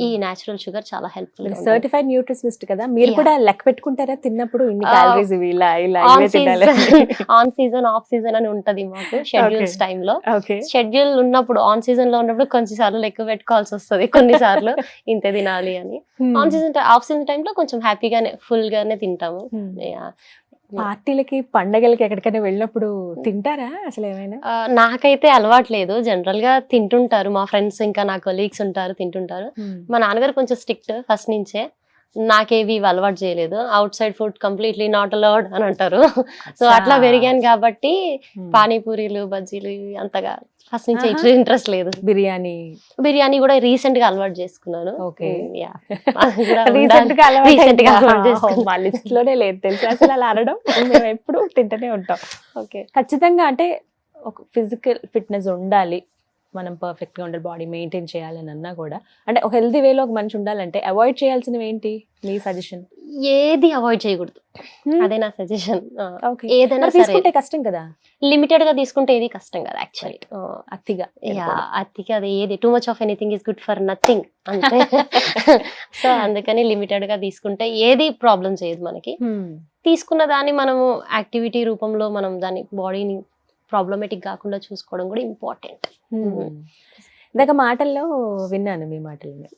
ఈ న్యాచురల్ షుగర్ చాలా హెల్ప్ఫుల్. సర్టిఫైడ్ న్యూట్రిషనిస్ట్ కదా మీరు, Yeah. కూడా లెక్క పెట్టుకుంటారా తిన్నప్పుడు ఇన్ని క్యాలరీస్ ఇవి ఇలా ఇలా ఆన్ ఇవే తినాలి? ఆన్ సీజన్ ఆఫ్ సీజన్ అని ఉంటది మాకు షెడ్యూల్స్ టైమ్ లో. ఓకే. షెడ్యూల్ ఉన్నప్పుడు ఆన్ సీజన్ లో ఉన్నప్పుడు కొంచెం సార్లు ఎక్కువ పెట్టుకోవాల్సి వస్తుంది, కొన్నిసార్లు ఇంతే తినాలి అని. On season of season time లో కొంచెం హ్యాపీగానే ఫుల్ గానే తింటాము. Yeah. పార్టీలకి పండగలకి ఎక్కడికైనా వెళ్ళినప్పుడు తింటారా అసలు ఏమైనా? నాకైతే అలవాటు లేదు. జనరల్ గా తింటుంటారు మా ఫ్రెండ్స్, ఇంకా నా కొలీగ్స్ ఉంటారు తింటుంటారు. మా నాన్నగారు కొంచెం స్ట్రిక్ట్ ఫస్ట్ నుంచే. నాకేవి అలవాటు చేయలేదు. Out side food completely not allowed అని అంటారు. సో అట్లా పెరిగాను కాబట్టి పానీపూరీలు, బజ్జీలు ఇవి అంతగా ఫస్ట్ నుంచి ఇంట్రెస్ట్ లేదు. బిర్యానీ కూడా రీసెంట్ గా అలవాటు చేసుకున్నాను. ఓకే. Recent గా అలవాటు చేసుకున్నాను. మా లిస్ట్ లోనే లేదు తెలుసు అసలు అలా అనడం. మేము ఎప్పుడు తింటూనే ఉంటాం. ఓకే. ఖచ్చితంగా అంటే ఒక ఫిజికల్ ఫిట్నెస్ ఉండాలి, మనం పర్ఫెక్ట్ గా ఉండాలి, బాడీ మెయింటైన్ చేయాలని అన్నా కూడా, అంటే ఒక హెల్తీ వేలో ఒక మనిషి ఉండాలంటే అవాయిడ్ చేయాల్సినవి ఏంటి మీ సజెషన్? ఏది అవాయిడ్ చేయకూడదు, అదే నా సజెషన్. ఏదైనా తీసుకుంటే కష్టం కదా. లిమిటెడ్ గా తీసుకుంటే ఏది కష్టం కదా యాక్చువల్లీ. అతిగా అతిగా అది ఏది too much of anything is good for nothing అంటే. సో అందుకని లిమిటెడ్ గా తీసుకుంటే ఏది ప్రాబ్లం చేయదు మనకి. తీసుకున్న దాన్ని మనము యాక్టివిటీ రూపంలో మనం దాని బాడీని ప్రాబ్లమేటిక్ కాకుండా చూసుకోవడం కూడా ఇంపార్టెంట్. ఇందాక మాటల్లో విన్నాను మీ మాటల్లో,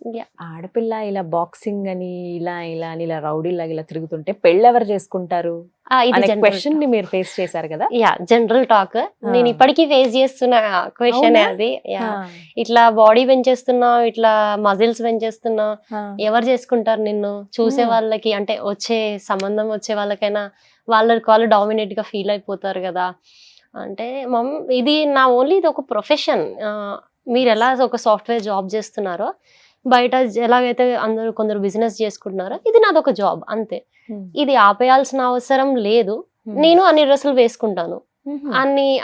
ఆడపిల్ల ఇలా బాక్సింగ్ అని ఇలా ఇలా అని ఇలా రౌడీలాగా ఇలా తిరుగుతుంటే పెళ్ళెవరు చేసుకుంటారు అనే క్వశ్చన్ ని మీరు ఫేస్ చేశారు కదా? General talk. నేను ఇప్పటికీ ఫేస్ చేస్తున్న క్వశ్చన్ అది. ఇట్లా బాడీ పెంచేస్తున్నా, ఇట్లా మజిల్స్ పెంచేస్తున్నా, ఎవరు చేసుకుంటారు నిన్ను? చూసే వాళ్ళకి అంటే వచ్చే సంబంధం వచ్చే వాళ్ళకైనా వాళ్ళు డామినేట్ గా ఫీల్ అయిపోతారు కదా. అంటే ఇది నా ఓన్లీ ఇది ఒక ప్రొఫెషన్. మీరు ఎలా ఒక సాఫ్ట్వేర్ జాబ్ చేస్తున్నారో, బయట ఎలాగైతే అందరూ కొందరు బిజినెస్ చేసుకుంటున్నారో, ఇది నాదొక జాబ్ అంతే. ఇది ఆపేయాల్సిన అవసరం లేదు. నేను అన్ని డ్రెస్సులు వేసుకుంటాను,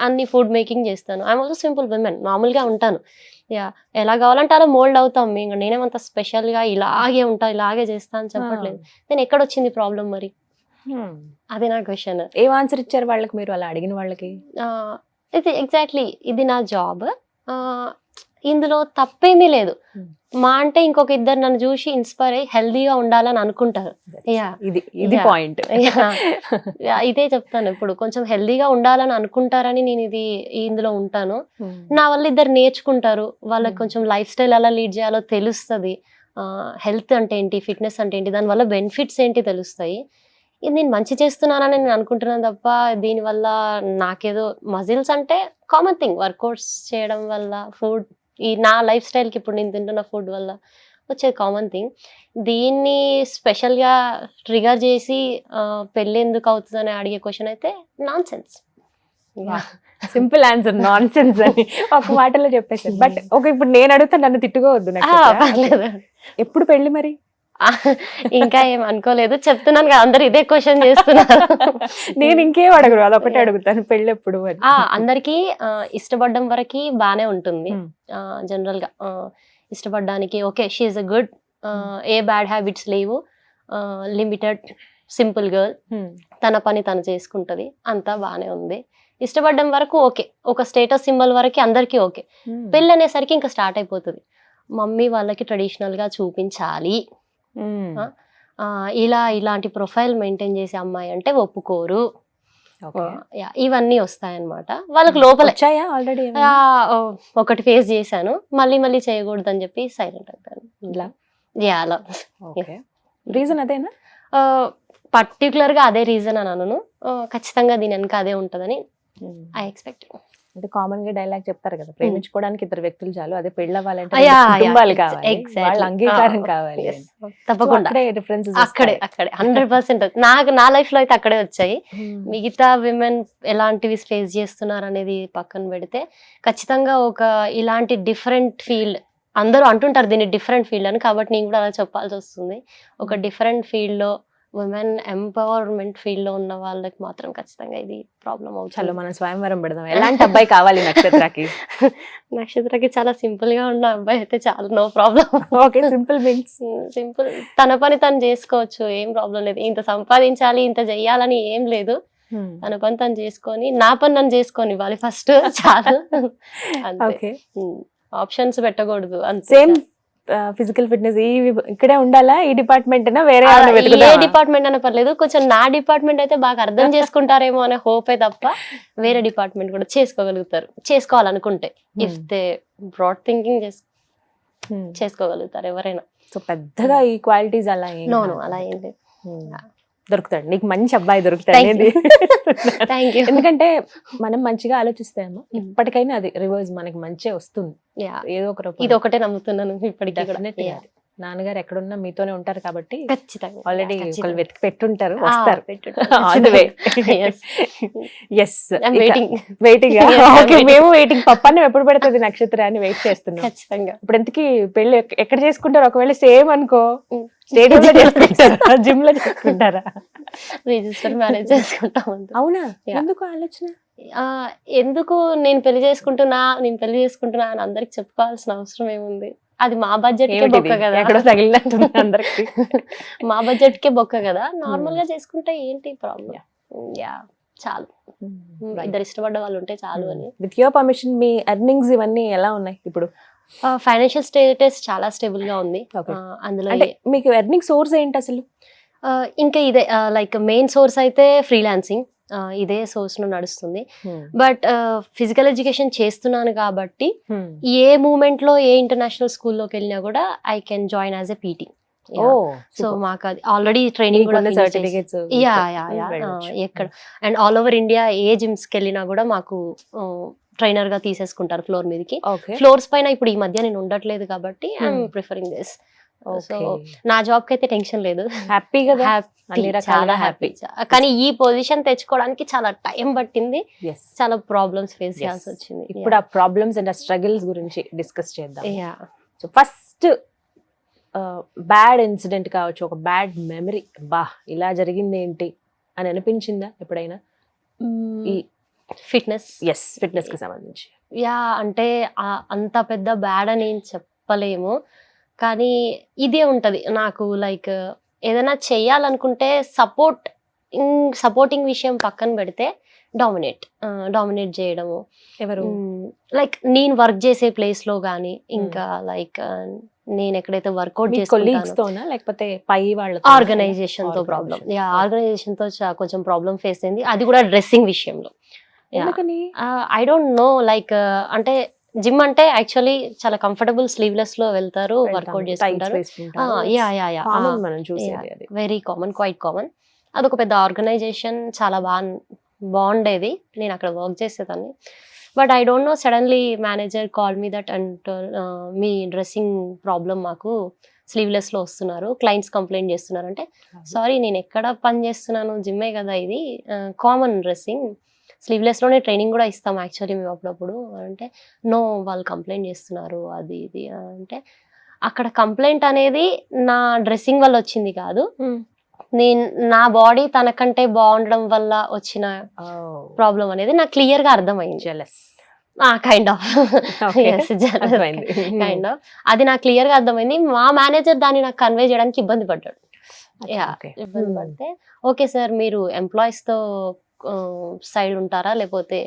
అన్ని ఫుడ్ మేకింగ్ చేస్తాను. ఐఎమ్ ఆల్సో సింపుల్ విమెన్, మామూలుగా ఉంటాను. ఎలా కావాలంటే అలా మోల్డ్ అవుతాం. నేనేమంత స్పెషల్ గా ఇలాగే ఉంటా, ఇలాగే చేస్తా అని చెప్పట్లేదు. నేను ఎక్కడొచ్చింది ప్రాబ్లం మరి? అదే నా క్వశ్చన్. ఏం ఆన్సర్ ఇచ్చారు వాళ్ళకి మీరు అలా అడిగిన వాళ్ళకి? ఇది ఎగ్జాక్ట్లీ ఇది నా జాబ్, ఇందులో తప్పేమీ లేదు. మా అంటే ఇంకొక ఇద్దరు నన్ను చూసి ఇన్స్పైర్ అయ్యి హెల్దీగా ఉండాలని అనుకుంటారు. ఇది పాయింట్. ఇదే చెప్తాను, ఇప్పుడు కొంచెం హెల్దీగా ఉండాలని అనుకుంటారని నేను ఇందులో ఉంటాను. నా వల్ల ఇద్దరు నేర్చుకుంటారు, వాళ్ళకి కొంచెం లైఫ్ స్టైల్ ఎలా లీడ్ చేయాలో తెలుస్తుంది. హెల్త్ అంటే ఏంటి, ఫిట్నెస్ అంటే ఏంటి, దానివల్ల బెనిఫిట్స్ ఏంటి తెలుస్తాయి. ఇది నేను మంచి చేస్తున్నానని నేను అనుకుంటున్నాను తప్ప దీనివల్ల నాకేదో మజిల్స్ అంటే కామన్ థింగ్. వర్కౌట్స్ చేయడం వల్ల, ఫుడ్, ఈ నా లైఫ్ స్టైల్కి ఇప్పుడు నేను తింటున్న ఫుడ్ వల్ల వచ్చేది కామన్ థింగ్. దీన్ని స్పెషల్గా ట్రిగర్ చేసి పెళ్ళి ఎందుకు అవుతుందని అడిగే క్వశ్చన్ అయితే non sense. Simple answer, non sense అని ఒక మాటలో చెప్పేసారు. బట్ ఇప్పుడు నేను అడుగుతా, నన్ను తిట్టుకోవద్దు. పర్లేదు. ఎప్పుడు పెళ్లి మరి? ఇంకా ఏం అనుకోలేదు, చెప్తున్నాను కదా అందరు ఇదే క్వశ్చన్ చేస్తున్నారు. నేను ఇంకేం అడగరు, అదొకటే అడుగుతాను, పెళ్ళి ఎప్పుడు అని. అందరికి ఇష్టపడడం వరకు బానే ఉంటుంది. జనరల్ గా ఇష్టపడడానికి ఓకే, షీఈస్ అ గుడ్, ఏ బ్యాడ్ హ్యాబిట్స్ లేవు, లిమిటెడ్, సింపుల్ గర్ల్, తన పని తను చేసుకుంటది, అంతా బానే ఉంది. ఇష్టపడడం వరకు ఓకే, ఒక స్టేటస్ సింబల్ వరకు అందరికీ ఓకే. పెళ్ళి అనేసరికి ఇంకా స్టార్ట్ అయిపోతుంది. మమ్మీ వాళ్ళకి ట్రెడిషనల్ గా చూపించాలి, ఇలాంటి ప్రొఫైల్ మెయింటైన్ చేసే అమ్మాయి అంటే ఒప్పుకోరు, ఇవన్నీ వస్తాయన్నమాట వాళ్ళకి లోపల. ఆల్రెడీ ఒకటి ఫేస్ చేశాను, మళ్ళీ చేయకూడదు అని చెప్పి సైలెంట్ అయిపోయాను. అలా రీజన్ అదేనా? పర్టికులర్ గా అదే రీజన్ అని అనను, ఖచ్చితంగా దీని వెనక అదే ఉంటదని ఐ ఎక్స్పెక్ట్. అంటే కామన్ గా డైలాగ్ చెప్తారు కదా, ప్రేమించుకోవడానికి ఇద్దరు వ్యక్తులు చాలు, అదే పెళ్ళవ్వాలంటే కుటుంబాలు కావాలి, వాళ్ళ అంగీకారం కావాలి. తప్పకుండా అక్కడే 100% నా లైఫ్ లో అయితే అక్కడే వచ్చాయి. మిగతా విమెన్ ఎలాంటివి ఫేస్ చేస్తున్నారు అనేది పక్కన పెడితే, ఖచ్చితంగా ఒక ఇలాంటి డిఫరెంట్ ఫీల్డ్, అందరూ అంటుంటారు దీన్ని డిఫరెంట్ ఫీల్డ్ అని, కాబట్టి నేను కూడా అలా చెప్పాల్సి వస్తుంది. ఒక డిఫరెంట్ ఫీల్డ్ లో ఉమెన్ ఎంపవర్మెంట్ ఫీల్డ్ లో ఉన్న వాళ్ళకి మాత్రం ఖచ్చితంగా ఇది ప్రాబ్లం అవుతుంది. చలో మనం స్వయంవరం పెడదాం. ఎలాంటి అబ్బాయి కావాలి నక్షత్రకి? నక్షత్రకి చాలా సింపుల్ గా ఉన్న అబ్బాయి అయితే చాలా, no problem. Okay, simple means simple, తన పని తను చేసుకోవచ్చు, ఏం ప్రాబ్లం లేదు. ఇంత సంపాదించాలి, ఇంత చెయ్యాలని ఏం లేదు, తన పని తను చేసుకొని నా పని నన్ను చేసుకొని ఇవ్వాలి ఫస్ట్, చాలు. అంతే, ఆప్షన్స్ పెట్టకూడదు. సేమ్ ఫిజికల్ ఫిట్నెస్ ఇక్కడే ఉండాలా, ఈ డిపార్ట్మెంట్ వేరే ఏ డిపార్ట్మెంట్ అయినా పర్లేదు, కొంచెం నా డిపార్ట్మెంట్ అయితే బాగా అర్థం చేసుకుంటారేమో అనే హోపే తప్ప వేరే డిపార్ట్మెంట్ కూడా చేసుకోగలుగుతారు, చేసుకోవాలనుకుంటే. ఇఫ్ దే బ్రాడ్ థింకింగ్ చేసుకోగలుగుతారు ఎవరైనా. సో పెద్దగా ఈ క్వాలిటీస్ అలా అలా ఏం లేదు, దొరుకుతాడు నీకు, మంచి అబ్బాయి దొరుకుతాడు. ఎందుకంటే మనం మంచిగా ఆలోచిస్తామో ఇప్పటికైనా అది రివర్స్ మనకి మంచి వస్తుంది ఏదో ఒక రూపం. ఇది ఒకటే నమ్ముతున్నాను ఇప్పటికీ. నాన్నగారు ఎక్కడున్నా మీతోనే ఉంటారు కాబట్టి ఖచ్చితంగా ఆల్రెడీ ఒకళ్ళు వెతికి పెట్టుంటారు, వస్తారు. మేము వెయిటింగ్, పప్పాన్ని ఎప్పుడు పెడుతుంది నక్షత్రాన్ని వెయిట్ చేస్తున్నాం. ఖచ్చితంగా. ఇప్పుడు ఎంతకి పెళ్లి ఎక్కడ చేసుకుంటారు? ఒకవేళ సేమ్ అనుకో, స్టేడియం లో చేసుకుంటారా, జిమ్ లో చేసుకుంటారా? రిజిస్టర్ మ్యారేజ్ చేసుకుంటాం. అవునా? ఎందుకు ఆలోచన? ఎందుకు నేను పెళ్లి చేసుకుంటున్నా అని అందరికి చెప్పుకోవాల్సిన అవసరం ఏముంది? అది మా బడ్జెట్ కే బొక్క కదా, మా బడ్జెట్ కే బొక్క కదా. నార్మల్ గా చేసుకుంటే ఏంటి ప్రాబ్లం? చాలు, ఇద్దరు ఇష్టపడ్డ వాళ్ళు ఉంటే చాలు అని. With your permission, me earnings ఇవన్నీ ఎలా ఉన్నాయి ఇప్పుడు? ఫైనాన్షియల్ స్టేటస్ చాలా స్టేబుల్ గా ఉంది. అందులో మీకు ఎర్నింగ్ సోర్స్ ఏంటి అసలు? ఇంకా ఇదే, లైక్ మెయిన్ సోర్స్ అయితే ఫ్రీలాన్సింగ్, ఇదే సోర్స్ లో నడుస్తుంది. బట్ ఫిజికల్ ఎడ్యుకేషన్ చేస్తున్నాను కాబట్టి ఏ మూమెంట్ లో ఏ ఇంటర్నేషనల్ స్కూల్లోకి వెళ్ళినా కూడా I can join as a PT. So మాకు అది ఆల్రెడీ ట్రైనింగ్ కూడా ఎక్కడ, and all over India A gyms కి వెళ్ళినా కూడా మాకు ట్రైనర్ గా తీసేసుకుంటారు ఫ్లోర్ మీదకి. ఫ్లోర్స్ పైన ఇప్పుడు ఈ మధ్య నేను ఉండట్లేదు కాబట్టి ఐఎమ్ ప్రిఫరింగ్ దిస్. సో నా జాబ్ కి అయితే టెన్షన్ లేదు, హ్యాపీ కదా, చాలా హ్యాపీ. కానీ ఈ పొజిషన్ తెచ్చుకోవడానికి చాలా టైం పట్టింది, చాలా ప్రాబ్లమ్స్ ఫేస్ చేయాల్సి వచ్చింది. ఇప్పుడు ఆ ప్రాబ్లమ్స్ అండ్ ఆ స్ట్రగుల్స్ గురించి డిస్కస్ చేద్దాం. సో ఫస్ట్ బ్యాడ్ ఇన్సిడెంట్ కావచ్చు, ఒక బ్యాడ్ మెమరీ, ఇలా జరిగింది ఏంటి అని అనిపించిందా ఎప్పుడైనా? ఈ ఫిట్నెస్ కి సంబంధించి అంటే అంత పెద్ద బ్యాడ్ అని ఏం చెప్పలేము, కానీ ఇదే ఉంటది నాకు. లైక్ ఏదైనా చెయ్యాలనుకుంటే సపోర్టింగ్ విషయం పక్కన పెడితే డామినేట్ చేయడము. ఎవరు? లైక్ నేను వర్క్ చేసే ప్లేస్ లో గానీ, ఇంకా లైక్ నేను ఎక్కడైతే వర్కౌట్ చేసుకుంటానో, లేకపోతే పై వాళ్ళ ఆర్గనైజేషన్ తో ప్రాబ్లం, ఆర్గనైజేషన్ తో కొంచెం ప్రాబ్లం ఫేస్ అయింది. అది కూడా డ్రెస్సింగ్ విషయంలో. ఐ డోంట్ నో, లైక్ అంటే జిమ్ అంటే యాక్చువల్లీ చాలా కంఫర్టబుల్, స్లీవ్లెస్ లో వెళ్తారు, వర్కౌట్ చేసుకుంటారు. Very common, quite common. అదొక పెద్ద ఆర్గనైజేషన్, చాలా బాగుండేది, నేను అక్కడ వర్క్ చేసేదాన్ని. But I don't know, suddenly manager call me that and me dressing problem మాకు స్లీవ్లెస్లో వస్తున్నారు, క్లయింట్స్ కంప్లైంట్ చేస్తున్నారు అంటే, సారీ నేను ఎక్కడ పని చేస్తున్నాను, జిమ్మే కదా ఇది, కామన్ డ్రెస్సింగ్, స్లీవ్లెస్లోనే ట్రైనింగ్ కూడా ఇస్తాం యాక్చువల్లీ మేము అప్పుడప్పుడు అంటే, నో వాళ్ళు కంప్లైంట్ చేస్తున్నారు అది ఇది అంటే, అక్కడ కంప్లైంట్ అనేది నా డ్రెస్సింగ్ వల్ల వచ్చింది కాదు, నా బాడీ తనకంటే బాగుండడం వల్ల వచ్చిన ప్రాబ్లం అనేది నాకు క్లియర్ గా అర్థమైంది. కైండ్ ఆఫ్ అది నాకు క్లియర్ గా అర్థమైంది. మా మేనేజర్ దాన్ని నాకు కన్వే చేయడానికి ఇబ్బంది పడ్డాడు. ఇబ్బంది పడితే, ఓకే సార్ మీరు ఎంప్లాయీస్ తో సైడ్ ఉంటారా లేకపోతే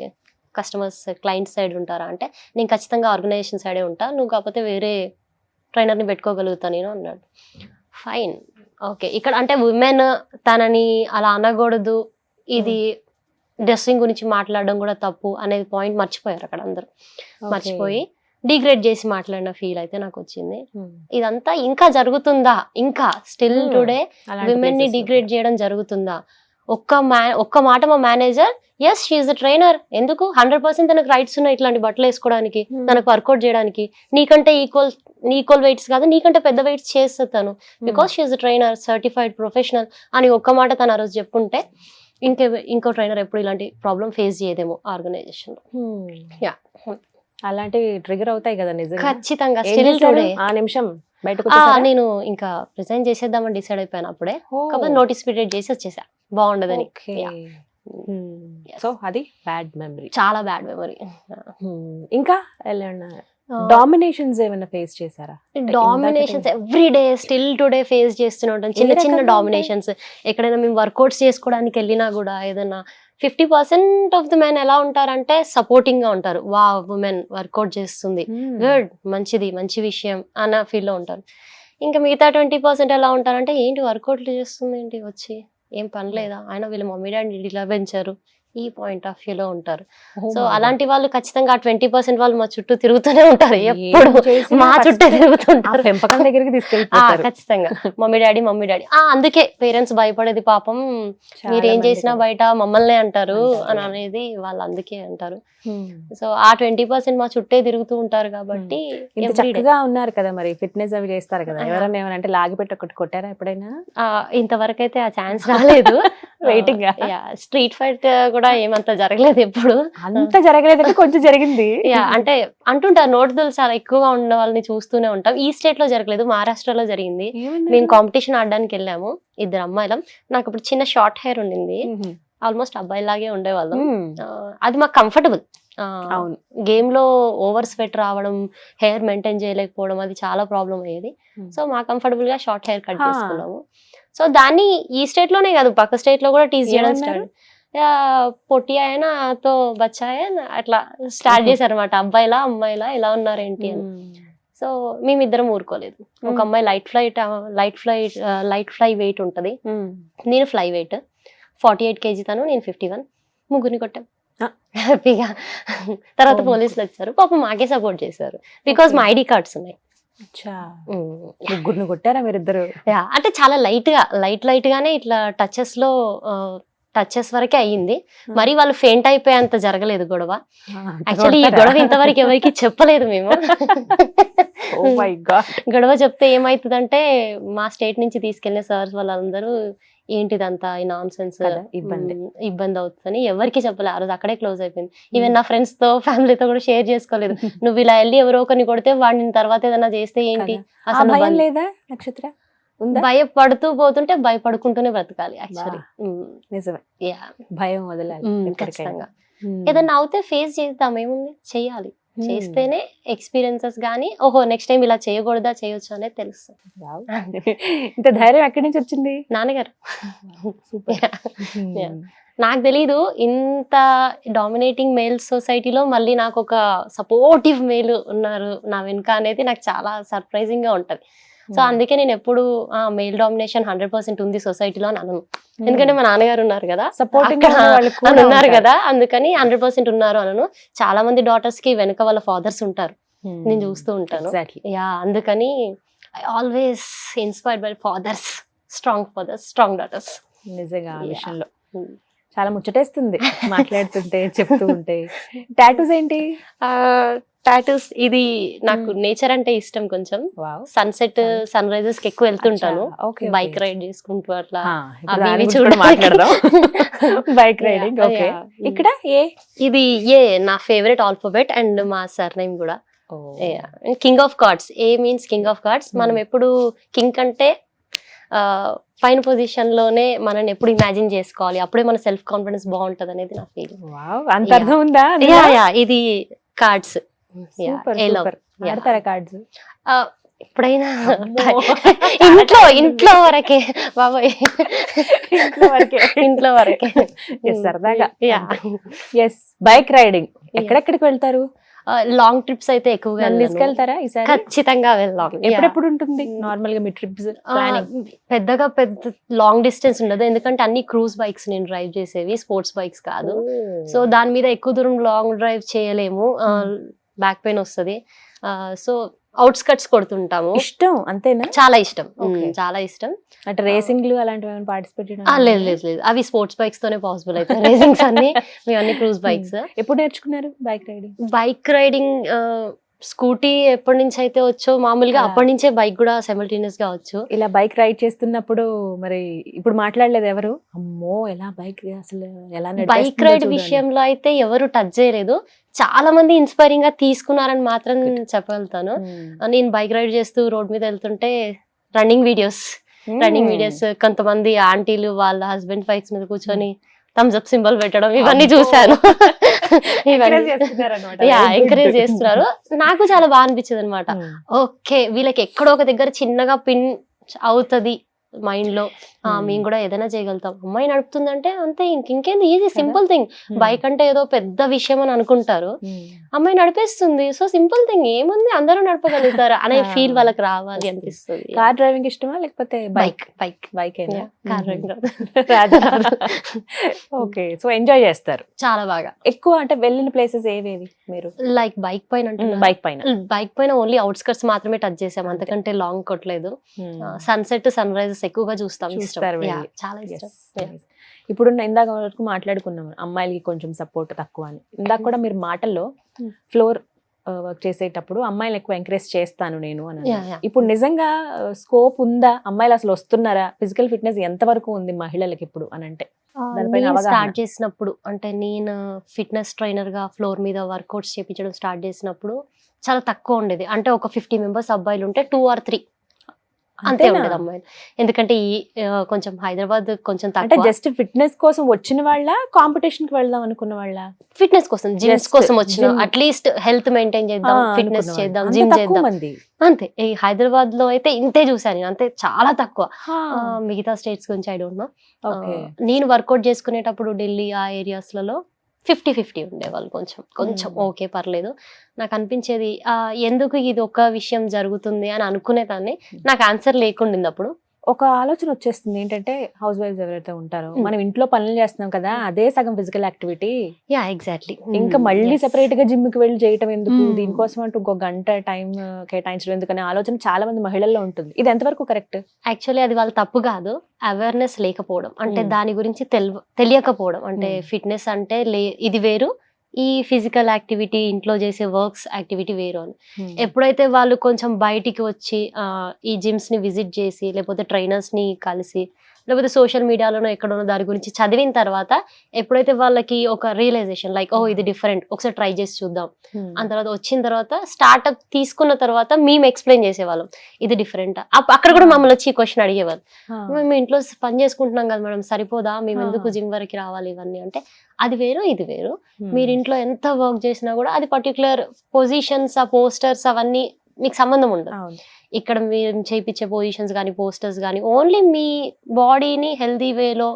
కస్టమర్స్ క్లయింట్ సైడ్ ఉంటారా అంటే, నేను ఖచ్చితంగా ఆర్గనైజేషన్ సైడే ఉంటా, నువ్వు కాకపోతే వేరే ట్రైనర్ని పెట్టుకోగలుగుతా నేను అన్నాడు. Fine, okay. ఇక్కడ అంటే ఉమెన్ తనని అలా అనకూడదు, ఇది డ్రెస్సింగ్ గురించి మాట్లాడడం కూడా తప్పు అనేది పాయింట్ మర్చిపోయారు అక్కడ అందరూ. మర్చిపోయి డిగ్రేడ్ చేసి మాట్లాడిన ఫీల్ అయితే నాకు వచ్చింది. ఇదంతా ఇంకా జరుగుతుందా, ఇంకా స్టిల్ టుడే విమెన్ ని డిగ్రేడ్ చేయడం జరుగుతుందా? ఒక్క మాట మా manager, yes she's the trainer, ఎందుకు 100% తనకు రైట్స్ ఉన్నాయి ఇట్లాంటి బట్టలు వేసుకోవడానికి, తనకు వర్కౌట్ చేయడానికి, నీకంటే ఈక్వల్ వెయిట్స్ కాదు నీకంటే పెద్ద వెయిట్స్ చేస్తాను, because she's the trainer, certified professional అని ఒక్క మాట తను ఆ రోజు చెప్పుంటే ఇంకో ట్రైనర్ ఎప్పుడు ఇలాంటి ప్రాబ్లం ఫేస్ చేయదేమో ఆర్గనైజేషన్ లో. యా, అలాంటివి ట్రిగర్ అవుతాయి కదా నిజంగా. ఖచ్చితంగా. స్టిల్ టుడే ఆ నిమిషం బయటకు నేను ఇంకా రిజైన్ చేసేద్దామని డిసైడ్ అయిపోయాను అప్పుడే. కాకపోతే నోటీస్ పీరియడ్ చేసి వచ్చేసా, బాగుండదని. సో అది బ్యాడ్ మెమరీ, చాలా బ్యాడ్ మెమరీ. ఇంకా డామినేషన్స్ ఏమైనా ఫేస్ చేశారా? Dominations every day still today face చేస్తూనే ఉంటాం, చిన్న చిన్న డామినేషన్స్. ఎక్కడైనా మేము వర్కౌట్స్ చేసుకోవడానికి వెళ్ళినా కూడా ఏదైనా 50% ఆఫ్ ది మెన్ ఎలా ఉంటారంటే సపోర్టింగ్ గా ఉంటారు, వా ఉమెన్ వర్కౌట్ చేస్తుంది, గుడ్, మంచిది, మంచి విషయం అన్న ఫీల్ లో ఉంటారు. ఇంకా మిగతా 20% ఎలా ఉంటారంటే, ఏంటి వర్కౌట్లు చేస్తుంది ఏంటి వచ్చి, ఏం పని లేదా, ఆయన వీళ్ళ మమ్మీ డాడీ ఇలా పెంచారు, ఈ పాయింట్ ఆఫ్ వ్యూ లో ఉంటారు. సో అలాంటి వాళ్ళు ఖచ్చితంగా 20% వాళ్ళు మా చుట్టూ తిరుగుతూనే ఉంటారు, ఎప్పుడు మా చుట్టూ తిరుగుతుంటారు, పెంపకం దగ్గరికి తీసుకెళ్తారు ఖచ్చితంగా. మమ్మీ డాడీ అందుకే పేరెంట్స్ భయపడేది, పాపం మీరేం చేసినా బయట మమ్మల్నే అంటారు అని అనేది వాళ్ళు అందుకే అంటారు. సో ఆ 20% మా చుట్టే తిరుగుతూ ఉంటారు కాబట్టి. చక్కగా ఉన్నారు కదా, మరి ఫిట్నెస్ అవి చేస్తారు కదా, ఎవరైనా ఏమనంటే లాగి పెట్టి ఒకటి కొట్టారా ఎప్పుడైనా? ఇంతవరకు అయితే ఆ ఛాన్స్ రాలేదు. వెయిటింగ్. స్ట్రీట్ ఫైట్ కూడా ఏమంత జరగలేదు ఎప్పుడు. అంత జరగలేదు, కొంచెం జరిగింది. అంటే అంటుంటారు నోటుదలు చాలా ఎక్కువగా ఉన్న వాళ్ళని చూస్తూనే ఉంటాం. ఈ స్టేట్ లో జరగలేదు, మహారాష్ట్రలో జరిగింది. మేము కాంపిటీషన్ ఆడడానికి వెళ్ళాము, 2 అమ్మాయిలం. నాకు అప్పుడు చిన్న షార్ట్ హెయిర్ ఉండింది, ఆల్మోస్ట్ అబ్బాయిలాగే ఉండేవాళ్ళం. అది మాకు కంఫర్టబుల్. గేమ్ లో ఓవర్ స్వెట్ రావడం, హెయిర్ మెయింటైన్ చేయలేకపోవడం, అది చాలా ప్రాబ్లం అయ్యేది. సో మా కంఫర్టబుల్ గా షార్ట్ హెయిర్ కట్ చేసుకున్నాము. సో దాన్ని ఈ స్టేట్ లోనే కాదు, పక్క స్టేట్ లో కూడా టీజ్ చేయడం స్టార్ట్. పొట్టి అయినా తో బచ్చాయ అట్లా స్టార్ట్ చేశారు అనమాట, అబ్బాయిలా అమ్మాయిలా ఇలా ఉన్నారేంటి అని. సో మేమిద్దరం ఊరుకోలేదు. ఒక అమ్మాయి లైట్ ఫ్లై వెయిట్ ఉంటది, నేను ఫ్లై వెయిట్ 48 kg, తను, నేను 51. ముగ్గురిని కొట్టాం హ్యాపీగా. తర్వాత పోలీసులు వచ్చారు, పాపం మాకే సపోర్ట్ చేశారు, బికాస్ మా ఐడి కార్డ్స్ ఉన్నాయి. ముగ్గురిని కొట్టారా మీరిద్దరు? అంటే చాలా లైట్ గానే ఇట్లా టచెస్ వరకే అయ్యింది, మరి వాళ్ళు ఫెయింట్ అయిపోయేంత జరగలేదు గొడవ. యాక్చువల్లీ ఈ గొడవ ఇంతవరకు ఎవరికి చెప్పలేదు మేము. గొడవ చెప్తే ఏమైతుందంటే, మా స్టేట్ నుంచి తీసుకెళ్లిన సార్స్ వాళ్ళందరూ ఏంటిదంతా ఈ నాన్ సెన్స్, ఇబ్బంది అవుతుందని ఎవరికి చెప్పలేదు. ఆ రోజు అక్కడే క్లోజ్ అయిపోయింది. ఈవెన్ నా ఫ్రెండ్స్ తో ఫ్యామిలీతో కూడా షేర్ చేసుకోలేదు. నువ్వు ఇలా వెళ్ళి ఎవరో ఒకరిని కొడితే వాడిని తర్వాత ఏదైనా చేస్తే ఏంటి, అసలు లేదా నక్షత్ర? భయపడుతూ పోతుంటే భయపడుకుంటూనే బ్రతకాలి యాక్చువల్లీ. నిజమే, భయం వదలాలి ఖచ్చితంగా. ఏదన్నా అవుతే ఫేస్ చేద్దాం, ఏముంది, చెయ్యాలి. చేస్తేనే ఎక్స్పీరియన్సెస్ గానీ, ఓహో నెక్స్ట్ టైం ఇలా చేయకూడదా చేయొచ్చు అనేది తెలుస్తుంది. ఇంత ధైర్యం ఎక్కడి నుంచి వచ్చింది? నాన్నగారు. నాకు తెలీదు, ఇంత డామినేటింగ్ మేల్ సొసైటీలో మళ్ళీ నాకు ఒక సపోర్టివ్ మేల్ ఉన్నారు నా వెనుక అనేది నాకు చాలా సర్ప్రైజింగ్ గా ఉంటది. సో అందుకే నేను ఎప్పుడు మేల్ డామినేషన్ 100% ఉంది సొసైటీలో అని అనను. ఎందుకంటే మా నాన్నగారు ఉన్నారు కదా, సపోర్టింగ్ ఉన్నారు కదా, అందుకని 100% ఉన్నారు అనను. చాలా మంది డాటర్స్ కి వెనక వాళ్ళ ఫాదర్స్ ఉంటారు, నేను చూస్తూ ఉంటాను. అందుకని I always inspired by fathers, strong daughters. నిజంగా ఆ విషయంలో చాలా ముచ్చటేస్తుంది మాట్లాడుతుంటే చెప్తూ ఉంటే. టాటూస్ ఏంటి? టాటూస్ ఇది నాకు నేచర్ అంటే ఇష్టం కొంచెం. వావ్, సన్సెట్ సన్ రైజెస్ కి ఎక్కువ వెళ్తుంటాను. ఓకే, బైక్ రైడ్ చేసుకుంటూ అట్లా ఇప్పుడు దాని అవి గురించి కూడా మాట్లాడదాం. Bike riding. ఓకే, ఇక్కడ ఏ ఇది ఏ నా ఫేవరెట్ ఆల్ఫాబెట్ అండ్ మా సర్నేమ్ కూడా king of cards. A means king of cards. మనం ఎప్పుడు కింగ్ అంటే పైన పొజిషన్ లోనే మనల్ని ఎప్పుడు ఇమాజిన్ చేసుకోవాలి, అప్పుడే మన సెల్ఫ్ కాన్ఫిడెన్స్ బాగుంటది అనేది నా ఫీలింగ్. వావ్, అంత అర్థం ఉందా? ఇది కార్డ్స్. ఆడతారా కార్డ్స్? ఎప్పుడైనా ఇంట్లో వరకే బాబాయ్, ఇంట్లో వరకే సరదాగా. బైక్ రైడింగ్ ఎక్కడెక్కడికి వెళ్తారు? లాంగ్ ట్రిప్స్ అయితే ఎక్కువగా తీసుకెళ్తారా ఈసారి? ఖచ్చితంగా వెళ్దాం. ఎప్పుడెప్పుడు ఉంటుంది నార్మల్ గా మీ ట్రిప్స్ ప్లానింగ్? పెద్ద లాంగ్ డిస్టెన్స్ ఉండదు, ఎందుకంటే అన్ని క్రూజ్ బైక్స్ నేను డ్రైవ్ చేసేవి, స్పోర్ట్స్ బైక్స్ కాదు. సో దాని మీద ఎక్కువ దూరం లాంగ్ డ్రైవ్ చేయలేము, బ్యాక్ పెయిన్ వస్తుంది. సో అవుట్స్కట్స్ కొడుతుంటాము. ఇష్టం అంతేనా? చాలా ఇష్టం, చాలా ఇష్టం. అంటే రేసింగ్ అలాంటివి పార్టిసిపేట్? లేదు, అవి స్పోర్ట్స్ బైక్స్ తోనే పాసిబుల్ అవుతాయి. రేసింగ్స్ అన్ని మేమన్నీ క్రూజ్ బైక్స్. ఎప్పుడు నేర్చుకున్నారు bike riding? Bike riding scooty ఎప్పటి నుంచి అయితే వచ్చో మామూలుగా అప్పటి నుంచే బైక్ కూడా సైమల్టేనియస్ గా వచ్చు. ఇలా బైక్ రైడ్ చేస్తున్నప్పుడు మరి ఇప్పుడు మాట్లాడలేదు ఎవరు? అమ్మో ఎలా బైక్ అసలు ఎలా? బైక్ రైడ్ విషయంలో అయితే ఎవరు టచ్ చేయలేదు. చాలా మంది ఇన్స్పైరింగ్ గా తీసుకున్నారని మాత్రం చెప్పగలుగుతాను. నేను బైక్ రైడ్ చేస్తూ రోడ్ మీద వెళ్తుంటే రన్నింగ్ వీడియోస్ కొంతమంది ఆంటీలు వాళ్ళ హస్బెండ్ బైక్స్ మీద కూర్చొని థమ్స్ అప్ సింబల్ పెట్టడం ఇవన్నీ చూసాను. ఎంకరేజ్ చేస్తున్నారు. నాకు చాలా బాగా అనిపించింది అనమాట. ఓకే, వీళ్ళకి ఎక్కడో ఒక దగ్గర చిన్నగా పిన్ అవుతది మైండ్ లో, మేము కూడా ఏదైనా చేయగలుగుతాం. అమ్మాయి నడుపుతుందంటే అంతే, ఇంకేంది, ఈజీ సింపుల్ థింగ్. బైక్ అంటే ఏదో పెద్ద విషయం అని అనుకుంటారు, అమ్మాయి నడిపేస్తుంది. సో సింపుల్ థింగ్, ఏముంది అందరూ నడపగలుగుతారు అనే ఫీల్ వాళ్ళకి రావాలి అనిపిస్తుంది. కార్ డ్రైవింగ్ ఇష్టమా లేకపోతే bike? Bike car driving. Okay, so enjoy చేస్తారు చాలా బాగా. ఎక్కువ అంటే వెళ్ళిన ప్లేసెస్ ఏవేవి మీరు? లైక్ బైక్ పైన ఓన్లీ అవుట్స్కట్స్ మాత్రమే టచ్ చేసాం, అంతకంటే లాంగ్ కొట్టలేదు. సన్సెట్ సన్ రైజెస్ ఎక్కువగా చూస్తాం, చాలా ఇష్టం. ఇప్పుడు ఇందాక వరకు మాట్లాడుకున్నాం అమ్మాయిలకి కొంచెం సపోర్ట్ తక్కువ అని. ఇందాక కూడా మీరు మాటల్లో ఫ్లోర్ వర్క్ చేసేటప్పుడు అమ్మాయిలు ఎక్కువ ఎంకరేజ్ చేస్తాను నేను అని. ఇప్పుడు నిజంగా స్కోప్ ఉందా? అమ్మాయిలు అసలు వస్తున్నారా? ఫిజికల్ ఫిట్నెస్ ఎంత వరకు ఉంది మహిళలకి ఇప్పుడు అని అంటే స్టార్ట్ చేసినప్పుడు, అంటే నేను ఫిట్నెస్ ట్రైనర్ గా ఫ్లోర్ మీద వర్కౌట్స్ చేయించడం స్టార్ట్ చేసినప్పుడు చాలా తక్కువ ఉండేది. అంటే ఒక 50 మెంబర్స్ అబ్బాయిలు ఉంటే 2 or 3 అంతే ఉండేది అమ్మాయిలు. ఎందుకంటే కొంచెం హైదరాబాద్ కొంచెం తక్కువ. జస్ట్ ఫిట్నెస్ కోసం వచ్చిన వాళ్ళ, కాంపిటీషన్ కి వెళ్దాం అనుకున్న వాళ్ళ? ఫిట్నెస్ కోసం, జిమ్స్ కోసం వచ్చిన, అట్లీస్ట్ హెల్త్ మెయింటైన్ చేద్దాం, ఫిట్నెస్ చేద్దాం, జిమ్ చేద్దాం, అంతే. ఈ హైదరాబాద్ లో అయితే ఇంతే చూసాను, అంతే, చాలా తక్కువ. మిగతా స్టేట్స్ గురించి ఐ డోంట్ నో. నేను వర్కౌట్ చేసుకునేటప్పుడు ఢిల్లీ ఆ ఏరియాస్ లలో 50-50 ఉండేవాళ్ళు, కొంచెం ఓకే పర్లేదు. నాకు అనిపించేది ఎందుకు ఇది ఒక విషయం జరుగుతుంది అని అనుకునేదాన్ని. నాకు ఆన్సర్ లేకుండింది. అప్పుడు ఒక ఆలోచన వచ్చేస్తుంది ఏంటంటే, హౌస్ వైఫ్స్ ఎవరైతే ఉంటారో మనం ఇంట్లో పనులు చేస్తున్నాం కదా, అదే సగం ఫిజికల్ యాక్టివిటీ. ఎగ్జాక్ట్లీ. ఇంకా మళ్ళీ సెపరేట్ గా జిమ్ కి వెళ్ళి చేయటం ఎందుకు, దీనికోసం అంటూ ఇంకో గంట టైం కేటాయించడం ఎందుకనే ఆలోచన చాలా మంది మహిళల్లో ఉంటుంది. ఇది ఎంతవరకు కరెక్ట్? యాక్చువల్లీ అది వాళ్ళ తప్పు కాదు, అవేర్నెస్ లేకపోవడం, అంటే దాని గురించి తెలియకపోవడం. అంటే ఫిట్నెస్ అంటే ఇది వేరు, ఈ ఫిజికల్ యాక్టివిటీ, ఇంట్లో చేసే వర్క్స్ యాక్టివిటీ వేరు అని. ఎప్పుడైతే వాళ్ళు కొంచెం బయటికి వచ్చి ఈ జిమ్స్ ని విజిట్ చేసి, లేకపోతే ట్రైనర్స్ ని కలిసి, లేకపోతే సోషల్ మీడియాలోనో ఎక్కడోనో దాని గురించి చదివిన తర్వాత, ఎప్పుడైతే వాళ్ళకి ఒక రియలైజేషన్ లైక్ ఇది డిఫరెంట్, ఒకసారి ట్రై చేసి చూద్దాం అని తర్వాత వచ్చిన తర్వాత, స్టార్ట్అప్ తీసుకున్న తర్వాత మేము ఎక్స్ప్లెయిన్ చేసేవాళ్ళం ఇది డిఫరెంట్. అక్కడ కూడా మమ్మల్ని వచ్చి క్వశ్చన్ అడిగేవాళ్ళు, మేము ఇంట్లో పని చేసుకుంటున్నాం కదా మేడం, సరిపోదా, మేము ఎందుకు జిమ్ వరకు రావాలి ఇవన్నీ అంటే, అది వేరు ఇది వేరు. మీరు ఇంట్లో ఎంత వర్క్ చేసినా కూడా అది పర్టికులర్ పొజిషన్స్, ఆ పోస్టర్స్ అవన్నీ మీకు సంబంధం ఉండదు. ఇక్కడ మీరు చేయించే పొజిషన్స్ కానీ పోస్టర్స్ కానీ ఓన్లీ మీ బాడీని హెల్దీ వేలో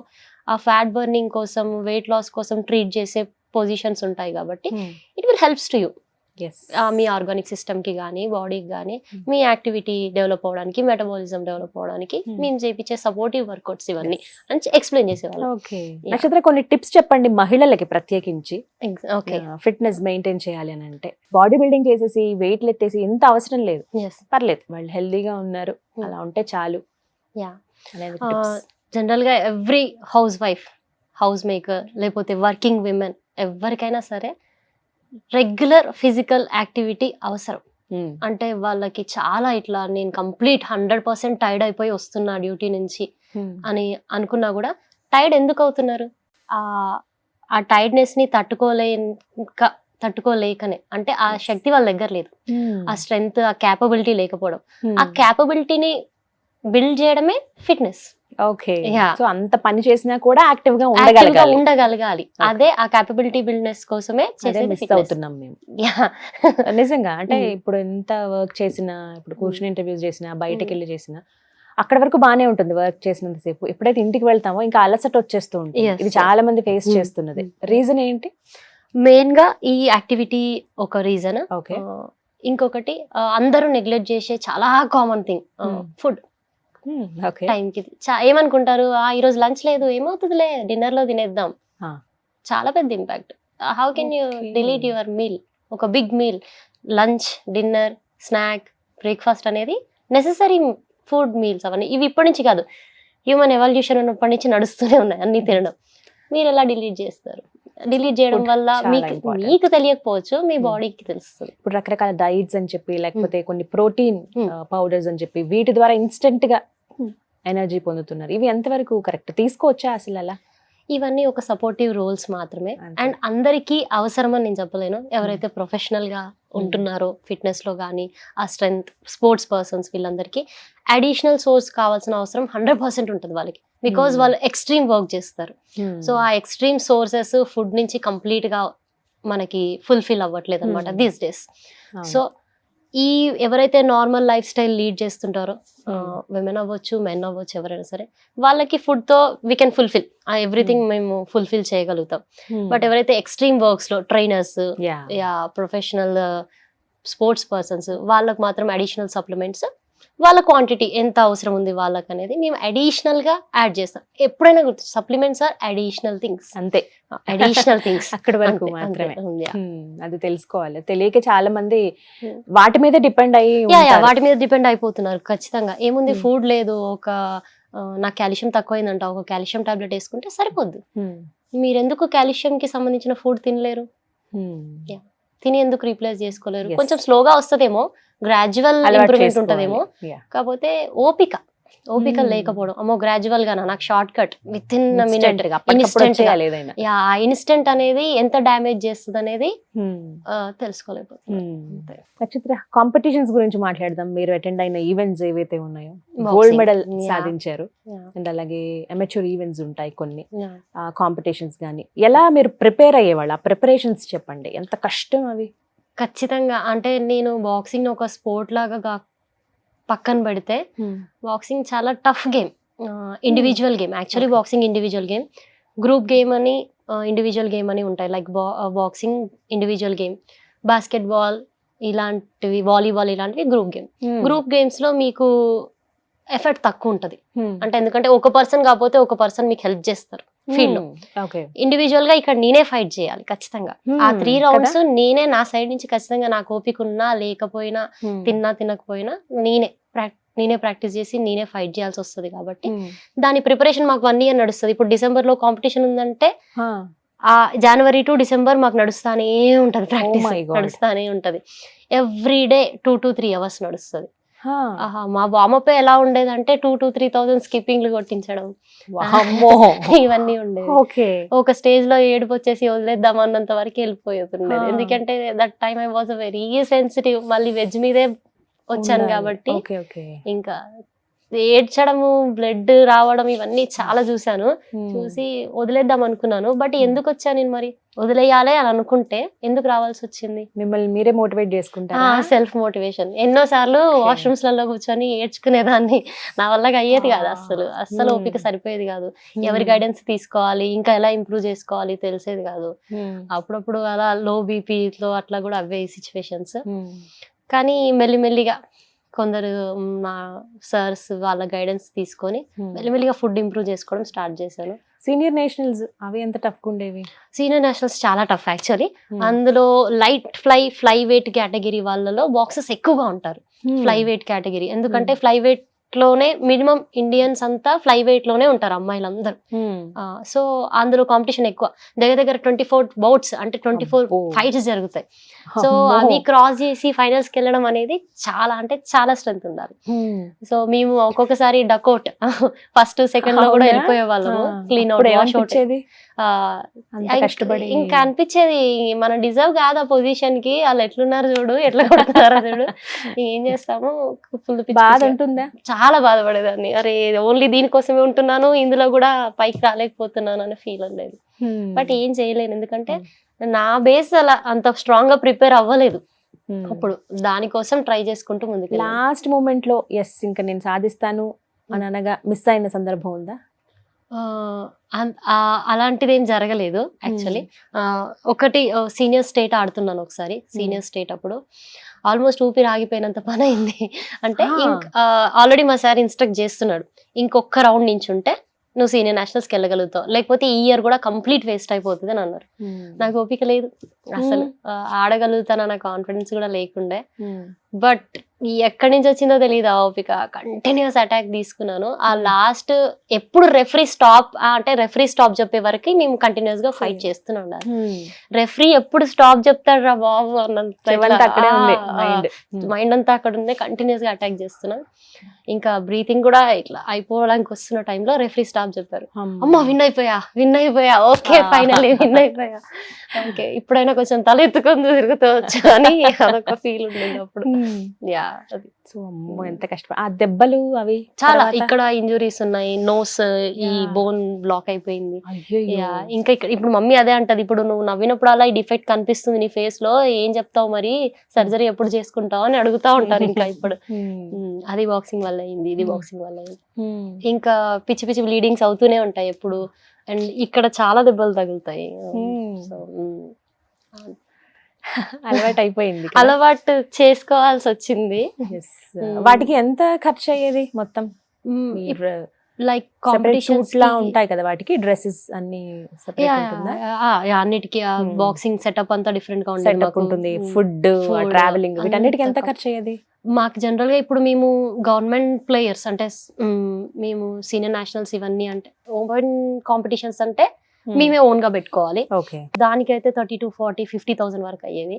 ఆ ఫ్యాట్ బర్నింగ్ కోసం, వెయిట్ లాస్ కోసం ట్రీట్ చేసే పొజిషన్స్ ఉంటాయి కాబట్టి it will helps to you. Me organic system కి కానీ, బాడీకి కానీ, మీ యాక్టివిటీ డెవలప్ అవడానికి, మెటబాలిజం డెవలప్ అవడానికి మేము చేయించే సపోర్టివ్ వర్కౌట్స్ ఇవన్నీ అని ఎక్స్ప్లెయిన్ చేసేవాళ్ళం. నక్షత్ర, కొన్ని టిప్స్ చెప్పండి మహిళలకి ప్రత్యేకించి ఫిట్నెస్ మెయింటైన్ చేయాలి అని అంటే. బాడీ బిల్డింగ్ చేసేసి వెయిట్లు ఎత్తేసి ఎంత అవసరం లేదు, పర్లేదు, వాళ్ళు హెల్దీగా ఉన్నారు అలా ఉంటే చాలు. జనరల్ గా ఎవ్రీ హౌస్ హౌస్ మేకర్ లేకపోతే వర్కింగ్ విమెన్ ఎవరికైనా సరే రెగ్యులర్ ఫిజికల్ యాక్టివిటీ అవసరం. అంటే వాళ్ళకి చాలా ఇట్లా నేను కంప్లీట్ 100% టైర్డ్ అయిపోయి వస్తున్నా డ్యూటీ నుంచి అని అనుకున్నా కూడా టైర్డ్ ఎందుకు అవుతున్నారు? ఆ టైర్డ్నెస్ ని తట్టుకోలేకనే, అంటే ఆ శక్తి వాళ్ళ దగ్గర లేదు, ఆ స్ట్రెంగ్త్, ఆ క్యాపబిలిటీ లేకపోవడం. ఆ క్యాపబిలిటీని బిల్డ్ చేయడమే ఫిట్నెస్. ఓకే, సో అంత పని చేసినా కూడా యాక్టివ్ గా ఉండగలగాలి. అదే ఆ క్యాపబిలిటీ బిల్డ్నెస్ కోసమే మిస్ అవుతున్నాం మేము. నిజంగా అంటే ఇప్పుడు ఎంత వర్క్ చేసినా, ఇప్పుడు కూర్చుని ఇంటర్వ్యూస్ చేసినా, బయటకు వెళ్ళి చేసినా అక్కడ వరకు బానే ఉంటుంది వర్క్ చేసినంత సేపు. ఎప్పుడైతే ఇంటికి వెళ్తామో ఇంకా అలసట వచ్చేస్తూ ఉంటుంది. ఇది చాలా మంది ఫేస్ చేస్తున్నది. రీజన్ ఏంటి? మెయిన్ గా ఈ యాక్టివిటీ ఒక రీజన్. ఓకే, ఇంకొకటి అందరూ నెగ్లెక్ట్ చేసే చాలా కామన్ థింగ్ ఫుడ్. టైంకి ఏమనుకుంటారు, ఈ రోజు లంచ్ లేదు, ఏమవుతుందిలే డిన్నర్ లో తినేద్దాం. చాలా పెద్ద impact. How can you delete your meal? ఒక big meal, lunch, dinner, snack, breakfast అనేది నెసెసరీ ఫుడ్ మీల్స్. అవన్నీ ఇవి ఇప్పటి నుంచి కాదు, హ్యూమన్ ఎవల్యూషన్ ఉన్నప్పటి నుంచి నడుస్తూనే ఉన్నాయి అన్ని తినడం. మీరు ఎలా డిలీట్ చేస్తారు? డిలీట్ చేయడం వల్ల మీకు తెలియకపోవచ్చు, మీ బాడీకి తెలుస్తుంది. ఇప్పుడు రకరకాల డైట్స్ అని చెప్పి, లేకపోతే కొన్ని ప్రోటీన్ పౌడర్స్ అని చెప్పి, వీటి ద్వారా ఇన్స్టెంట్ గా ఎనర్జీ పొందుతున్నారు. ఇవి ఎంతవరకు కరెక్ట్? తీసుకోవచ్చా అసలు అలా? ఇవన్నీ ఒక సపోర్టివ్ రోల్స్ మాత్రమే, అండ్ అందరికీ అవసరం అని నేను చెప్పలేను. ఎవరైతే ప్రొఫెషనల్ గా ఉంటున్నారో ఫిట్నెస్ లో కానీ, ఆ స్ట్రెంగ్త్ స్పోర్ట్స్ పర్సన్స్, వీళ్ళందరికీ అడిషనల్ సోర్స్ కావాల్సిన అవసరం 100% ఉంటుంది వాళ్ళకి. బికాజ్ వాళ్ళు ఎక్స్ట్రీమ్ వర్క్ చేస్తారు. సో ఆ ఎక్స్ట్రీమ్ సోర్సెస్ ఫుడ్ నుంచి కంప్లీట్ గా మనకి ఫుల్ఫిల్ అవ్వట్లేదు అనమాట దీస్ డేస్. సో ఈ ఎవరైతే నార్మల్ లైఫ్ స్టైల్ లీడ్ చేస్తుంటారో, విమెన్ అవ్వచ్చు, మెన్ అవ్వచ్చు, ఎవరైనా సరే, వాళ్ళకి ఫుడ్ తో వీ కెన్ ఫుల్ఫిల్ ఎవ్రీథింగ్, మేము ఫుల్ఫిల్ చేయగలుగుతాం. బట్ ఎవరైతే ఎక్స్ట్రీమ్ వర్క్స్ లో ట్రైనర్స్, ప్రొఫెషనల్ స్పోర్ట్స్ పర్సన్స్, వాళ్ళకు మాత్రం అడిషనల్ సప్లిమెంట్స్, వాళ్ళ క్వాంటిటీ ఎంత అవసరం ఉంది వాళ్ళకి అనేది మేము అడిషనల్ గా యాడ్ చేస్తాం. ఎప్పుడైనా గుర్తు, సప్లిమెంట్స్ ఆర్ అడిషనల్ థింగ్స్, అంతే, అడిషనల్ థింగ్స్ అక్కడి వరకు మాత్రమే. అది తెలుసుకోవాలి. తెలియక చాలా మంది వాటి మీద డిపెండ్ వాటి మీద డిపెండ్ అయిపోతున్నారు. ఖచ్చితంగా ఏముంది, ఫుడ్ లేదు, ఒక నాకు కాల్షియం తక్కువైందంట, ఒక కాల్షియం టాబ్లెట్ వేసుకుంటే సరిపోద్ది. మీరెందుకు కాల్షియం కి సంబంధించిన ఫుడ్ తినలేరు? తిని ఎందుకు రీప్లేస్ చేసుకోలేరు? కొంచెం స్లోగా వస్తుందేమో, గ్రాడ్యువల్ ఇంప్రూవ్మెంట్ ఉంటదేమో, కాకపోతే ఓపిక లేకపోవడం. అమ్మో గ్రాడ్యువల్ గా నాకు short cut with in minute, instant అనేది ఎంత డ్యామేజ్ చేస్తుంది అనేది తెలుసుకోలేకపోతుంది. నక్షత్ర, కాంపిటీషన్స్ గురించి మాట్లాడదాం. మీరు అటెండ్ అయిన ఈవెంట్స్ ఏవైతే ఉన్నాయో, గోల్డ్ మెడల్ సాధించారు, అండ్ అలాగే అమెచ్యూర్ ఈవెంట్స్ ఉంటాయి కొన్ని, కాంపిటీషన్స్ కానీ. ఎలా మీరు ప్రిపేర్ అయ్యేవాళ్ళు? ఆ ప్రిపరేషన్స్ చెప్పండి, ఎంత కష్టం అవి? ఖచ్చితంగా, అంటే నేను బాక్సింగ్ ఒక స్పోర్ట్ లాగా పక్కన పెడితే, బాక్సింగ్ చాలా tough game, individual game. Actually boxing individual game, group game అని ఇండివిజువల్ గేమ్ అని ఉంటాయి. Like boxing individual game, basket ball ఇలాంటివి, వాలీబాల్ ఇలాంటివి గ్రూప్ గేమ్. గ్రూప్ గేమ్స్ లో మీకు ఎఫర్ట్ తక్కువ ఉంటది, అంటే ఎందుకంటే ఒక పర్సన్ కాకపోతే ఒక పర్సన్ మీకు హెల్ప్ చేస్తారు ఫీల్డ్ లో. ఇండివిజువల్ గా ఇక్కడ నేనే ఫైట్ చేయాలి ఖచ్చితంగా. ఆ 3 రౌండ్స్ నేనే నా సైడ్ నుంచి ఖచ్చితంగా, నాకు ఓపిక ఉన్నా లేకపోయినా, తిన్నా తినకపోయినా నేనే ప్రాక్టీస్ చేసి నేనే ఫైట్ చేయాల్సి వస్తుంది. కాబట్టి దాని ప్రిపరేషన్ మాకు 1 year నడుస్తుంది. ఇప్పుడు డిసెంబర్ లో కాంపిటీషన్ ఉందంటే ఆ జనవరి టు డిసెంబర్ మాకు నడుస్తానే ఉంటది, ప్రాక్టీస్ నడుస్తానే ఉంటది. ఎవ్రీ డే 2 to 3 hours నడుస్తుంది. మా వామప్ ఎలా ఉండేదంటే 2,000 to 3,000 స్కిప్పింగ్లు కొట్టించడం, ఇవన్నీ ఉండేది. ఒక స్టేజ్ లో ఏడుపు వచ్చేసి వదిలేద్దాం అన్నంత వరకు వెళ్ళిపోతుండేది. ఎందుకంటే that time I was very sensitive. మళ్ళీ వెజ్ మీదే వచ్చాను కాబట్టి ఇంకా ఏడ్చడము, బ్లడ్ రావడం ఇవన్నీ చాలా చూసాను. చూసి వదిలేద్దాం అనుకున్నాను. బట్ ఎందుకు వచ్చాను నేను, మరి వదిలేయాలి అని అనుకుంటే ఎందుకు రావాల్సి వచ్చింది? మిమ్మల్ని మీరే మోటివేట్ చేసుకుంటారా? Self motivation. ఎన్నోసార్లు వాష్రూమ్స్ లలో కూర్చొని ఏడ్చుకునేదాన్ని. నా వల్ల అయ్యేది కాదు, అస్సలు ఓపిక సరిపోయేది కాదు. ఎవరి గైడెన్స్ తీసుకోవాలి, ఇంకా ఎలా ఇంప్రూవ్ చేసుకోవాలి తెలిసేది కాదు. అప్పుడప్పుడు అలా లో బీపీలో అట్లా కూడా అవే సిచ్యువేషన్స్. కానీ మెల్లిమెల్లిగా కొందరు మా సర్స్ వాళ్ళ గైడెన్స్ తీసుకొని మెల్లిమెల్లిగా ఫుడ్ ఇంప్రూవ్ చేసుకోవడం స్టార్ట్ చేశాను. సీనియర్ నేషనల్స్ అవి ఎంత టఫ్ ఉండేవి? సీనియర్ నేషనల్స్ చాలా టఫ్ యాక్చువల్లీ. అందులో లైట్ ఫ్లై వెయిట్ కేటగిరీ వాళ్ళలో బాక్సెస్ ఎక్కువగా ఉంటారు. ఫ్లై వెయిట్ కేటగిరీ ఎందుకంటే ఫ్లై వెయిట్ లోనే మినిమం ఇండియన్స్ అంతా ఫ్లై వెయిట్ లోనే ఉంటారు అమ్మాయిలందరూ. సో అందులో కాంపిటీషన్ ఎక్కువ, దగ్గర దగ్గర 24 బౌట్స్ అంటే 24 ఫైట్స్ జరుగుతాయి. సో అవి క్రాస్ చేసి ఫైనల్స్ కి వెళ్ళడం అనేది చాలా అంటే చాలా స్ట్రెంత్ ఉండాలి. సో మేము ఒక్కొక్కసారి డకౌట్ ఫస్ట్ సెకండ్ లో కూడా వెళ్ళిపోయే వాళ్ళము, క్లీన్ అవుట్ వాష్ అవుట్. ఇంకా అనిపించేది మనం డిజర్వ్ కాదు ఆ పొజిషన్ కి, వాళ్ళు ఎట్లున్నారు చూడు, ఎట్లా కొడుతున్నారో చూడు, ఏం చేస్తాము. ఫుల్ బాధ ఉంటుందా? చాలా బాధపడేదాన్ని, అరే ఓన్లీ దీనికోసమే ఉంటున్నాను, ఇందులో కూడా పైకి రాలేకపోతున్నాను అనే ఫీల్ ఉండేది. బట్ ఏం చేయలేను, ఎందుకంటే నా బేస్ అలా అంత స్ట్రాంగ్ గా ప్రిపేర్ అవ్వలేదు అప్పుడు. దానికోసం ట్రై చేసుకుంటూ ముందుకు. లాస్ట్ మూమెంట్ లో ఎస్ ఇంకా నేను సాధిస్తాను అని అనగా మిస్ అయిన సందర్భం ఉందా? అలాంటిది ఏం జరగలేదు యాక్చువల్లీ. ఒకటి సీనియర్ స్టేట్ ఆడుతున్నాను ఒకసారి, సీనియర్ స్టేట్ అప్పుడు ఆల్మోస్ట్ ఊపిరి ఆగిపోయినంత పని అయింది. అంటే ఆల్రెడీ మా సార్ ఇన్స్ట్రక్ట్ చేస్తున్నాడు, ఇంకొక రౌండ్ నుంచి ఉంటే నువ్వు సీనియర్ నేషనల్స్కి వెళ్ళగలుగుతావు, లేకపోతే ఈ ఇయర్ కూడా కంప్లీట్ వేస్ట్ అయిపోతుంది అని అన్నారు. నాకు ఓపిక లేదు అసలు, ఆడగలుగుతానన్న కాన్ఫిడెన్స్ కూడా లేకుండే. బట్ ఎక్కడి నుంచి వచ్చిందో తెలియదు ఆ ఓపిక, కంటిన్యూస్ అటాక్ తీసుకున్నాను. ఆ లాస్ట్ ఎప్పుడు రెఫరీ స్టాప్ చెప్పే వరకు మేము కంటిన్యూస్ గా ఫైట్ చేస్తూనే ఉండాలి. రెఫరీ ఎప్పుడు స్టాప్ చెప్తాడు రా బాబు అన్నంత మైండ్ అంతా అక్కడ ఉంది, కంటిన్యూస్ గా అటాక్ చేస్తున్నా. ఇంకా బ్రీతింగ్ కూడా ఇట్లా అయిపోవడానికి వస్తున్న టైంలో రెఫరీ స్టాప్ చెప్పారు. అమ్మా విన్ అయిపోయా, ఓకే ఫైనల్లీ విన్ అయిపోయా, ఓకే ఇప్పుడైనా కొంచెం తల ఎత్తుకొని తిరుగుతవచ్చు అని అదొక ఫీల్ ఉండేది అప్పుడు. యా అది. సో అమ్మో ఎంత కష్టం. ఆ దెబ్బలు అవి చాలా, ఇక్కడ ఇంజురీస్ ఉన్నాయి, నోస్ ఈ బోన్ బ్లాక్ అయిపోయింది. ఇంకా ఇప్పుడు మమ్మీ అదే అంటది, ఇప్పుడు నువ్వు నవ్వినప్పుడు అలా ఈ డిఫెక్ట్ కనిపిస్తుంది నీ ఫేస్ లో, ఏం చెప్తావు మరి, సర్జరీ ఎప్పుడు చేసుకుంటావు అని అడుగుతా ఉంటారు ఇంకా ఇప్పుడు. అది బాక్సింగ్ వల్ల అయింది, ఇది బాక్సింగ్ వల్ల అయింది. ఇంకా పిచ్చి పిచ్చి బ్లీడింగ్స్ అవుతూనే ఉంటాయి ఎప్పుడు, అండ్ ఇక్కడ చాలా దెబ్బలు తగులుతాయి. సో అలవాటు అయిపోయింది, అలవాటు చేసుకోవాల్సి వచ్చింది. వాటికి ఎంత ఖర్చు అయ్యేది మొత్తం? లైక్ కాంపిటీషన్స్ లా ఉంటాయి కదా వాటికి, డ్రెస్సెస్ అన్ని అన్నిటికీ బాక్సింగ్ సెటప్ అంతా డిఫరెంట్ గా ఉంటుంది, ఫుడ్, ట్రావెలింగ్, వీటన్నిటికి ఎంత ఖర్చు అయ్యేది? మాకు జనరల్ గా ఇప్పుడు మేము గవర్నమెంట్ ప్లేయర్స్ అంటే మేము సీనియర్ నేషనల్స్ ఇవన్నీ అంటే ఓపెన్ కాంపిటీషన్స్ అంటే మేమే ఓన్ గా పెట్టుకోవాలి. దానికైతే 30 to 40, 50,000 వరకు అయ్యేది.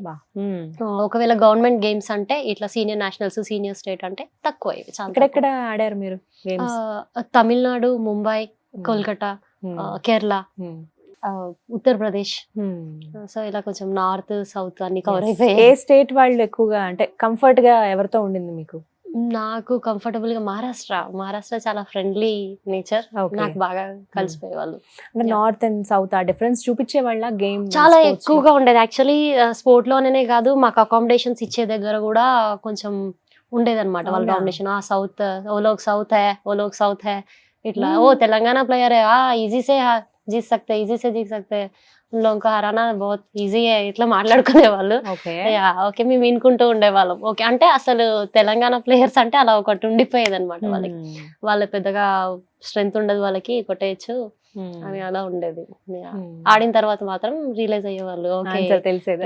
ఒకవేళ గవర్నమెంట్ గేమ్స్ అంటే ఇట్లా సీనియర్ నేషనల్స్, సీనియర్ స్టేట్ అంటే తక్కువ అయ్యేది. ఎక్కడెక్కడ ఆడారు మీరు? తమిళనాడు, ముంబై, కోల్కతా, కేరళ, ఉత్తరప్రదేశ్. సో ఇలా కొంచెం నార్త్ సౌత్ అన్ని కవర్ అయిపోయాయి. ఏ స్టేట్ వాళ్ళు ఎక్కువగా అంటే కంఫర్ట్ గా ఎవరితో ఉండింది మీకు? నాకు కంఫర్టబుల్ గా మహారాష్ట్ర చాలా ఫ్రెండ్లీ నేచర్, నాకు బాగా కలిసిపోయే వాళ్ళు. నార్త్ అండ్ సౌత్ ఆ డిఫరెన్స్ చూపించే వాళ్ళ గేమ్ చాలా ఎక్కువగా ఉండేది. యాక్చువల్లీ స్పోర్ట్ లోనే కాదు, మాకు అకామిడేషన్స్ ఇచ్చే దగ్గర కూడా కొంచెం ఉండేదన్నమాట వాళ్ళ డామినేషన్. సౌత్ ఓ లోగ్ సౌత్ హై ఇట్లా, ఓ తెలంగాణ ప్లేయర్ ఈజీ సే జీత్ సక్తే లోక హరానా బహుత్ ఈజీ ఇట్లా మాట్లాడుకునే వాళ్ళు. ఓకే మేము వినుకుంటూ ఉండేవాళ్ళం. ఓకే అంటే అసలు తెలంగాణ ప్లేయర్స్ అంటే అలా ఒకటి ఉండిపోయేది అనమాట వాళ్ళకి. వాళ్ళ పెద్దగా స్ట్రెంగ్త్ ఉండదు, వాళ్ళకి కొట్టేయచ్చు అని అలా ఉండేది. ఆడిన తర్వాత మాత్రం రియలైజ్ అయ్యేవాళ్ళు, ఓకే తెలిసేది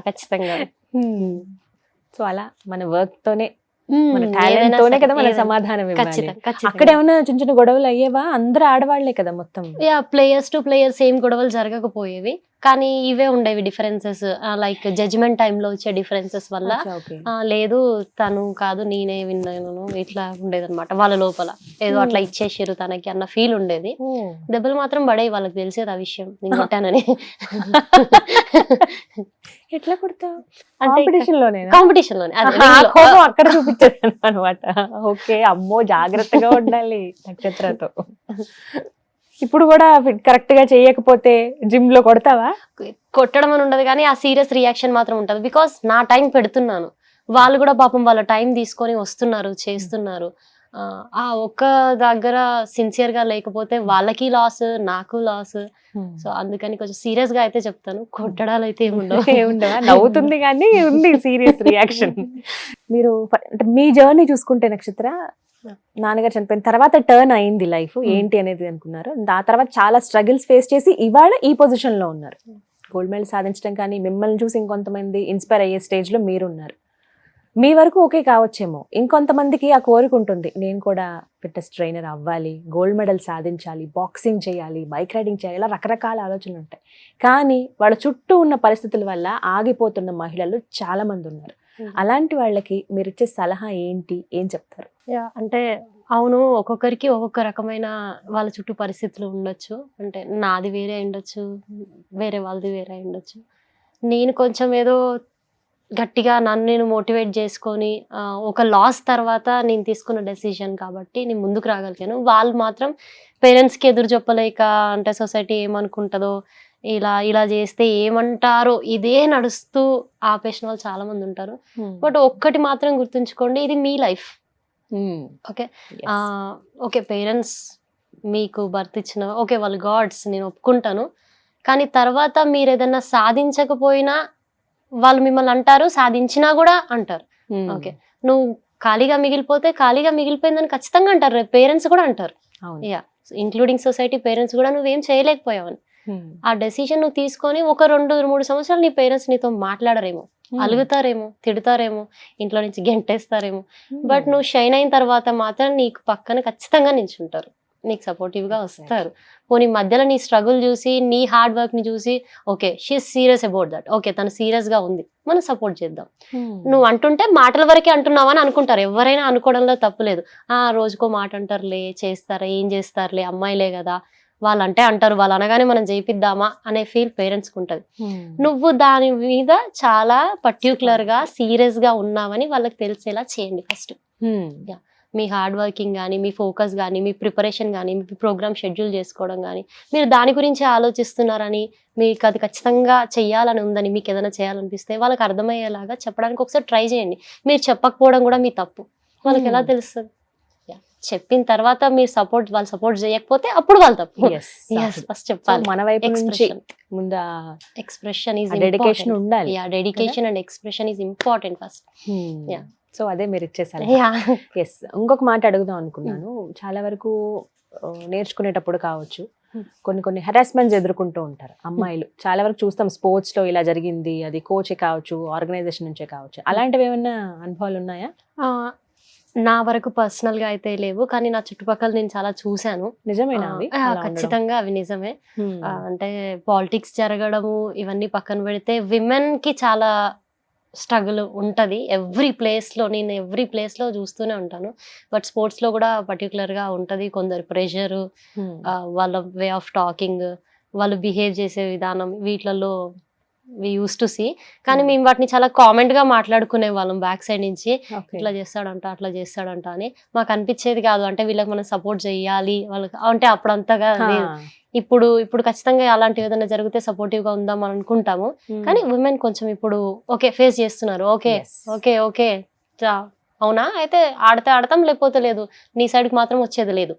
ఖచ్చితంగా. సో అలా మన వర్క్ తోనే, మన టాలెంట్ తోనే కదా మన సమాధానం ఇవ్వాలి. అక్కడ ఏమైనా చిన్న చిన్న గొడవలు అయ్యేవా? అందరూ ఆడవాళ్లే కదా మొత్తం. ప్లేయర్స్ టు ప్లేయర్స్ ఏం గొడవలు జరగకపోయేవి, కానీ ఇవే ఉండేవి డిఫరెన్సెస్, లైక్ జడ్జిమెంట్ టైంలో వచ్చే డిఫరెన్సెస్ వల్ల. లేదు తను కాదు నేనే విన్నాను ఇట్లా ఉండేది అనమాట వాళ్ళ లోపల, ఏదో అట్లా ఇచ్చేసారు తనకి అన్న ఫీల్ ఉండేది. దెబ్బలు మాత్రం పడేవి, వాళ్ళకి తెలిసేది ఆ విషయం నేను కొట్టానని. ఎట్లా కొడతావు? కాంపిటీషన్ లోనే అక్కడ చూపించారు అనమాట. ఓకే అమ్మో జాగ్రత్తగా ఉండాలి నక్షత్రతో. ఇప్పుడు కూడా కరెక్ట్ గా చేయకపోతే జిమ్ లో కొడతావా? కొట్టడం అని ఉండదు, కానీ ఆ సీరియస్ రియాక్షన్ మాత్రం ఉంటది. బికాస్ నా టైం పెడుతున్నాను, వాళ్ళు కూడా పాపం వాళ్ళ టైం తీసుకొని వస్తున్నారు, చేస్తున్నారు. ఆ ఒక్క దగ్గర సిన్సియర్ గా లేకపోతే వాళ్ళకి లాస్, నాకు లాస్. సో అందుకని కొంచెం సీరియస్ గా అయితే చెప్తాను, కొట్టడాలు అయితే ఏముండవా? నవ్వుతుంది కానీ ఉంది సీరియస్ రియాక్షన్. మీరు మీ జర్నీ చూసుకుంటే నక్షత్ర, నాన్నగారు చనిపోయిన తర్వాత టర్న్ అయింది లైఫ్, ఏంటి అనేది అనుకున్నారు. ఆ తర్వాత చాలా స్ట్రగుల్స్ ఫేస్ చేసి ఇవాళ ఈ పొజిషన్ లో ఉన్నారు. గోల్డ్ మెడల్ సాధించడం కానీ, మిమ్మల్ని చూసి ఇంకొంతమంది ఇన్స్పైర్ అయ్యే స్టేజ్ లో మీరు ఉన్నారు. మీ వరకు ఓకే కావచ్చేమో, ఇంకొంతమందికి ఆ కోరిక ఉంటుంది, నేను కూడా ఫిట్నెస్ ట్రైనర్ అవ్వాలి, గోల్డ్ మెడల్ సాధించాలి, బాక్సింగ్ చేయాలి, బైక్ రైడింగ్ చేయాలి, ఇలా రకరకాల ఆలోచనలు ఉంటాయి. కానీ వాళ్ళ చుట్టూ ఉన్న పరిస్థితుల వల్ల ఆగిపోతున్న మహిళలు చాలా మంది ఉన్నారు. అలాంటి వాళ్ళకి మీరు ఇచ్చే సలహా ఏంటి, ఏం చెప్తారు? అంటే అవును, ఒక్కొక్కరికి ఒక్కొక్క రకమైన వాళ్ళ చుట్టూ పరిస్థితులు ఉండొచ్చు. అంటే నాది వేరే ఉండొచ్చు, వేరే వాళ్ళది వేరే ఉండొచ్చు. నేను కొంచెం ఏదో గట్టిగా నన్ను నేను మోటివేట్ చేసుకొని ఒక లాస్ తర్వాత నేను తీసుకున్న డెసిషన్ కాబట్టి నేను ముందుకు రాగలిగాను. వాళ్ళు మాత్రం పేరెంట్స్కి ఎదురు చెప్పలేక, అంటే సొసైటీ ఏమనుకుంటుందో, ఇలా ఇలా చేస్తే ఏమంటారో ఇదే నడుస్తూ ఆపేసిన వాళ్ళు చాలా మంది ఉంటారు. బట్ ఒక్కటి మాత్రం గుర్తుంచుకోండి, ఇది మీ లైఫ్. ఓకే, ఓకే పేరెంట్స్ మీకు బర్త్ ఇచ్చిన, ఓకే వాళ్ళు గాడ్స్, నేను ఒప్పుకుంటాను. కానీ తర్వాత మీరు ఏదన్నా సాధించకపోయినా వాళ్ళు మిమ్మల్ని అంటారు, సాధించినా కూడా అంటారు. ఓకే, నువ్వు ఖాళీగా మిగిలిపోతే ఖాళీగా మిగిలిపోయిందని ఖచ్చితంగా అంటారు, రేపు పేరెంట్స్ కూడా అంటారు. యా, ఇంక్లూడింగ్ సొసైటీ, పేరెంట్స్ కూడా నువ్వేం చేయలేకపోయావని. ఆ డెసిషన్ నువ్వు తీసుకొని ఒక 2-3 సంవత్సరాలు నీ పేరెంట్స్ నీతో మాట్లాడరేమో, అలుగుతారేమో, తిడతారేమో, ఇంట్లో నుంచి గెంటేస్తారేమో. బట్ నువ్వు షైన్ అయిన తర్వాత మాత్రం నీకు పక్కన ఖచ్చితంగా నిల్చుంటారు, నీకు సపోర్టివ్ గా వస్తారు. పోనీ మధ్యలో నీ స్ట్రగుల్ చూసి, నీ హార్డ్ వర్క్ ని చూసి, okay she's serious about that, okay తను సీరియస్ గా ఉంది, మనం సపోర్ట్ చేద్దాం. నువ్వు అంటుంటే మాటల వరకే అంటున్నావా అని అనుకుంటారు, ఎవరైనా అనుకోవడంలో తప్పు లేదు. రోజుకో మాట అంటారులే, చేస్తారా, ఏం చేస్తారులే, అమ్మాయిలే కదా, వాళ్ళంటే అంటారు, వాళ్ళు అనగానే మనం చేయిద్దామా అనే ఫీల్ పేరెంట్స్కి ఉంటుంది. నువ్వు దాని మీద చాలా పర్టికులర్ గా సీరియస్ గా ఉన్నావని వాళ్ళకి తెలిసేలా చేయండి ఫస్ట్. మీ హార్డ్ వర్కింగ్ కానీ, మీ ఫోకస్ కానీ, మీ ప్రిపరేషన్ కానీ, మీ ప్రోగ్రామ్ షెడ్యూల్ చేసుకోవడం కానీ, మీరు దాని గురించి ఆలోచిస్తున్నారని, మీకు అది ఖచ్చితంగా చెయ్యాలని ఉందని, మీకు ఏదైనా చేయాలనిపిస్తే వాళ్ళకి అర్థమయ్యేలాగా చెప్పడానికి ఒకసారి ట్రై చేయండి. మీరు చెప్పకపోవడం కూడా మీ తప్పు, వాళ్ళకి ఎలా తెలుస్తుంది? చెప్పిన తర్వాత మీరు వాళ్ళు సపోర్ట్ చేయకపోతే అప్పుడు వాళ్ళ తప్పు. ఫస్ట్ చెప్పాలి, మన వైపు నుంచి ముందు ఎక్స్ప్రెషన్ ఈజ్ డెడికేషన్ ఉండాలి. Dedication and expression is important first. So అదే మీరు ఇచ్చేసారు. ఎస్, ఇంకొక మాట అడుగుదాం అనుకున్నాను. చాలా వరకు నేర్చుకునేటప్పుడు కావచ్చు, కొన్ని హెరాస్మెంట్స్ ఎదుర్కొంటూ ఉంటారు అమ్మాయిలు. చాలా వరకు చూస్తాం, స్పోర్ట్స్ లో ఇలా జరిగింది, అది కోచే కావచ్చు, ఆర్గనైజేషన్ నుంచే కావచ్చు. అలాంటివి ఏమైనా అనుభవాలు ఉన్నాయా? నా వరకు పర్సనల్ గా అయితే లేవు, కానీ నా చుట్టుపక్కల నేను చాలా చూశాను. నిజమేనా? ఖచ్చితంగా అవి నిజమే. అంటే పాలిటిక్స్ జరగడము ఇవన్నీ పక్కన పెడితే, విమెన్ కి చాలా స్ట్రగుల్ ఉంటది ఎవ్రీ ప్లేస్ లో. నేను ఎవ్రీ ప్లేస్ లో చూస్తూనే ఉంటాను. బట్ స్పోర్ట్స్ లో కూడా పర్టికులర్ గా ఉంటది. కొందరు ప్రెషర్, వాళ్ళ వే ఆఫ్ టాకింగ్, వాళ్ళు బిహేవ్ చేసే విధానం, వీటిలలో వి యూస్ టు సీ. కానీ మేము వాటిని చాలా కామెంట్ గా మాట్లాడుకునే వాళ్ళం బ్యాక్ సైడ్ నుంచి, ఇట్లా చేస్తాడంట, అట్లా చేస్తాడంట అని. మాకు అనిపించేది కాదు, అంటే వీళ్ళకి మనం సపోర్ట్ చేయాలి వాళ్ళకి, అంటే అప్పుడు అంతగా లేదు. ఇప్పుడు ఖచ్చితంగా అలాంటివి ఏదైనా జరిగితే సపోర్టివ్ గా ఉందాం అని అనుకుంటాము. కానీ ఉమెన్ కొంచెం ఇప్పుడు ఓకే ఫేస్ చేస్తున్నారు. ఓకే ఓకే ఓకే అవునా, అయితే ఆడితే ఆడతాం, లేకపోతే లేదు, నీ సైడ్ కి మాత్రం వచ్చేది లేదు.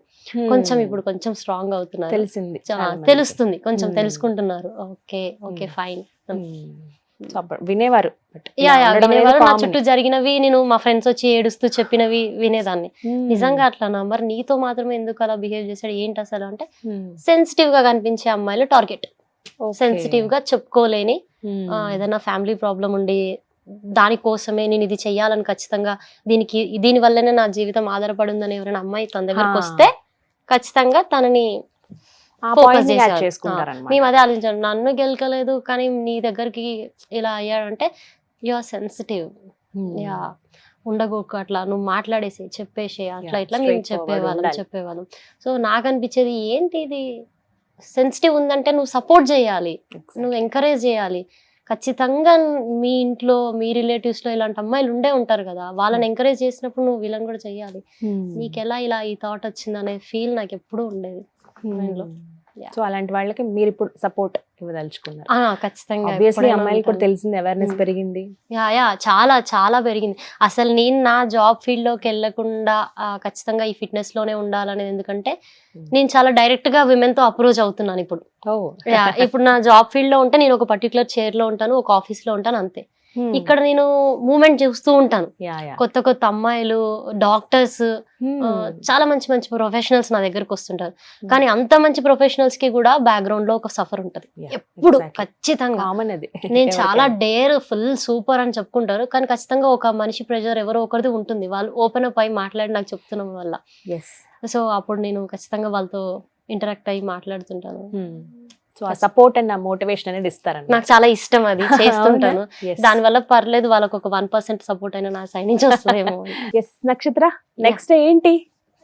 కొంచెం ఇప్పుడు కొంచెం స్ట్రాంగ్ అవుతున్నారు, తెలుస్తుంది, కొంచెం తెలుసుకుంటున్నారు. ఓకే ఓకే ఫైన్ వినేవారు. నా చుట్టూ జరిగినవి నేను మా ఫ్రెండ్స్ వచ్చి ఏడుస్తూ చెప్పినవి వినేదాన్ని. నిజంగా అట్లానా, మరి నీతో మాత్రమే ఎందుకు అలా బిహేవ్ చేశాడు ఏంటి అసలు అంటే, సెన్సిటివ్ గా కనిపించే అమ్మాయిలు టార్గెట్. సెన్సిటివ్ గా చెప్పుకోలేని, ఏదైనా ఫ్యామిలీ ప్రాబ్లం ఉండి దానికోసమే నేను ఇది చెయ్యాలని, ఖచ్చితంగా దీని వల్లనే నా జీవితం ఆధారపడి ఉందని ఎవరైనా అమ్మాయి తన దగ్గరకు వస్తే ఖచ్చితంగా తనని మేము అదే ఆలోచించాం. నన్ను గెలకలేదు కానీ నీ దగ్గరికి ఇలా అయ్యాడంటే యు ఆర్ సెన్సిటివ్, యా ఉండగోకు, అట్లా నువ్వు మాట్లాడేసి చెప్పేసి అట్లా ఇట్లా మేము చెప్పేవాళ్ళం. సో నాకు అనిపించేది ఏంటి, ఇది సెన్సిటివ్ ఉందంటే నువ్వు సపోర్ట్ చేయాలి, నువ్వు ఎంకరేజ్ చేయాలి. ఖచ్చితంగా మీ ఇంట్లో, మీ రిలేటివ్స్ లో ఇలాంటి అమ్మాయిలు ఉండే ఉంటారు కదా, వాళ్ళని ఎంకరేజ్ చేసినప్పుడు నువ్వు వీళ్ళని కూడా చెయ్యాలి. నీకు ఎలా ఇలా ఈ థాట్ వచ్చింది అనే ఫీల్ నాకు ఎప్పుడూ ఉండేది మైండ్లో. సో అలాంటి వాళ్ళకి మీరు ఇప్పుడు సపోర్ట్ ఇవ్వదలుచుకున్నారు? ఖచ్చితంగా. అమ్మాయిలు కూడా తెలిసింది, అవేర్నెస్ పెరిగింది. చాలా చాలా పెరిగింది. అసలు నేను నా జాబ్ ఫీల్డ్ లోకి వెళ్ళకుండా ఖచ్చితంగా ఈ ఫిట్నెస్ లోనే ఉండాలనేది, ఎందుకంటే నేను చాలా డైరెక్ట్ గా విమెన్ తో అప్రోచ్ అవుతున్నాను ఇప్పుడు. ఇప్పుడు నా జాబ్ ఫీల్డ్ లో ఉంటే నేను ఒక పర్టికులర్ చైర్ లో ఉంటాను, ఒక ఆఫీస్ లో ఉంటాను, అంతే. ఇక్కడ నేను మూమెంట్ చూస్తూ ఉంటాను. కొత్త కొత్త అమ్మాయిలు, డాక్టర్స్, చాలా మంచి మంచి ప్రొఫెషనల్స్ నా దగ్గరకు వస్తుంటారు. కానీ అంత మంచి ప్రొఫెషనల్స్ కి కూడా బ్యాక్గ్రౌండ్ లో ఒక సఫర్ ఉంటది ఎప్పుడు, ఖచ్చితంగా. నేను చాలా డేర్, ఫుల్ సూపర్ అని చెప్పుకుంటారు, కానీ ఖచ్చితంగా ఒక మనిషి ప్రెజర్ ఎవరో ఒకరిది ఉంటుంది. వాళ్ళు ఓపెన్ అప్ అయి మాట్లాడి నాకు చెప్తున్నాం వల్ల. సో అప్పుడు నేను ఖచ్చితంగా వాళ్ళతో ఇంటరాక్ట్ అయ్యి మాట్లాడుతుంటాను. సో ఆ సపోర్ట్ అండ్ ఆ మోటివేషన్ అనేది ఇస్తారని నాకు చాలా ఇష్టం, అది చేస్తుంటాను. దాని వల్ల పర్లేదు, వాళ్ళకి ఒక 1% సపోర్ట్ అయినా నా సైడ్ నుంచి వస్తుందేమో. నక్షత్ర, నెక్స్ట్ ఏంటి,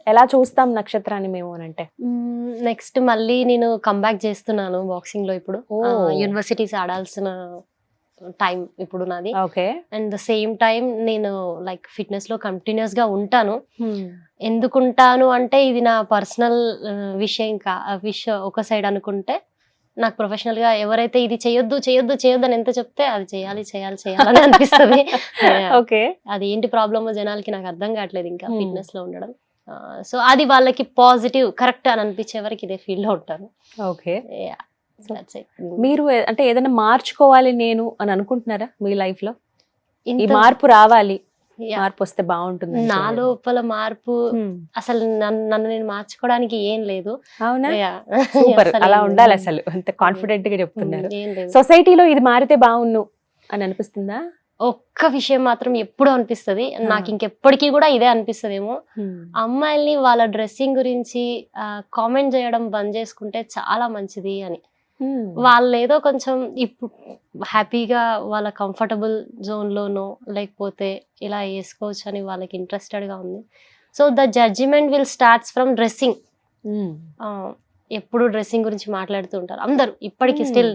ఎలా చూస్తాం నక్షత్రాన్ని మేము అని అంటే? నెక్స్ట్ మళ్ళీ నేను కంబ్యాక్ చేస్తున్నాను బాక్సింగ్ లో. ఇప్పుడు యూనివర్సిటీస్ ఆడాల్సిన టైం ఇప్పుడు నాది. అండ్ ద సేమ్ టైం నేను లైక్ ఫిట్నెస్ లో కంటిన్యూస్ గా ఉంటాను. ఎందుకుంటాను అంటే ఇది నా పర్సనల్ విషయం ఒక సైడ్ అనుకుంటే, నాకు ప్రొఫెషనల్ గా ఎవరైతే ఇది చేయొద్దు చేయొద్దు చేయొద్దు అని ఎంత చెప్తే అది చేయాలి చేయాలి చేయాలని అనిపిస్తుంది. అది ఏంటి ప్రాబ్లమ్ జనాలకి నాకు అర్థం కావట్లేదు ఇంకా ఫిట్నెస్ లో ఉండడం. సో అది వాళ్ళకి పాజిటివ్, కరెక్ట్ అని అనిపించే వరకు ఇదే ఫీల్డ్ లో ఉంటాను. మీరు అంటే ఏదైనా మార్చుకోవాలి నేను అని అనుకుంటున్నారా మీ లైఫ్ లో? ఈ మార్పు రావాలి, మార్పు వస్తే బాగుంటుంది. నా లోపల మార్పు అసలు నన్ను నేను మార్చుకోవడానికి ఏం లేదు. అవునా? సూపర్, అలా ఉండాలి అసలు. అంత కాన్ఫిడెంట్ గా చెప్తున్నారు. సొసైటీలో ఇది మారితే బాగుండు అని అనిపిస్తుందా? ఒక్క విషయం మాత్రం ఎప్పుడు అనిపిస్తుంది నాకు, ఇంకెప్పటికీ కూడా ఇదే అనిపిస్తుందేమో, అమ్మాయిల్ని వాళ్ళ డ్రెస్సింగ్ గురించి కామెంట్ చేయడం బంద్ చేసుకుంటే చాలా మంచిది అని. వాళ్ళు ఏదో కొంచెం ఇప్పుడు హ్యాపీగా వాళ్ళ కంఫర్టబుల్ జోన్ లోనో లేకపోతే ఇలా వేసుకోవచ్చు అని వాళ్ళకి ఇంట్రెస్టెడ్ గా ఉంది. So the judgement will starts from dressing. ఎప్పుడు డ్రెస్సింగ్ గురించి మాట్లాడుతూ ఉంటారు అందరూ ఇప్పటికీ. స్టిల్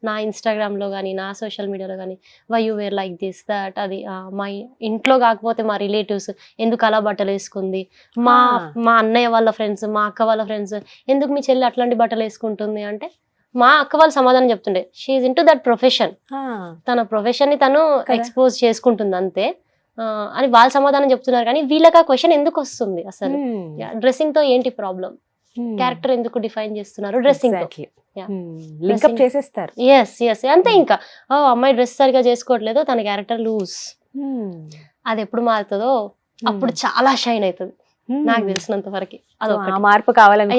నా ఇన్స్టాగ్రామ్ లో కానీ నా సోషల్ మీడియాలో కానీ why you wear like this that, అది మా ఇంట్లో కాకపోతే మా రిలేటివ్స్ ఎందుకు అలా బట్టలు వేసుకుంది, మా అన్నయ్య వాళ్ళ ఫ్రెండ్స్, మా అక్క వాళ్ళ ఫ్రెండ్స్ ఎందుకు మీ చెల్లి అట్లాంటి బట్టలు వేసుకుంటుంది అంటే, మా అక్క వాళ్ళు సమాధానం చెప్తుండే, షీఈ్ ఇంటూ దట్ ప్రొఫెషన్, తన ప్రొఫెషన్ ని తను ఎక్స్పోజ్ చేసుకుంటుంది అంతే అని వాళ్ళు సమాధానం చెప్తున్నారు. కానీ వీళ్ళకి ఆ క్వశ్చన్ ఎందుకు వస్తుంది అసలు? డ్రెస్సింగ్ తో ఏంటి ప్రాబ్లం? క్యారెక్టర్ ఎందుకు డిఫైన్ చేస్తున్నారు డ్రెస్సింగ్ తో? లింకప్ చేసేస్తారు. ఎస్ అంతే. ఇంకా అమ్మాయి డ్రెస్ సరిగా చేసుకోవట్లేదు, తన క్యారెక్టర్ లూజ్. అది ఎప్పుడు మారుతుందో అప్పుడు చాలా షైన్ అవుతుంది నాకు తెలిసినంత వరకు. అదొక మార్పు కావాలని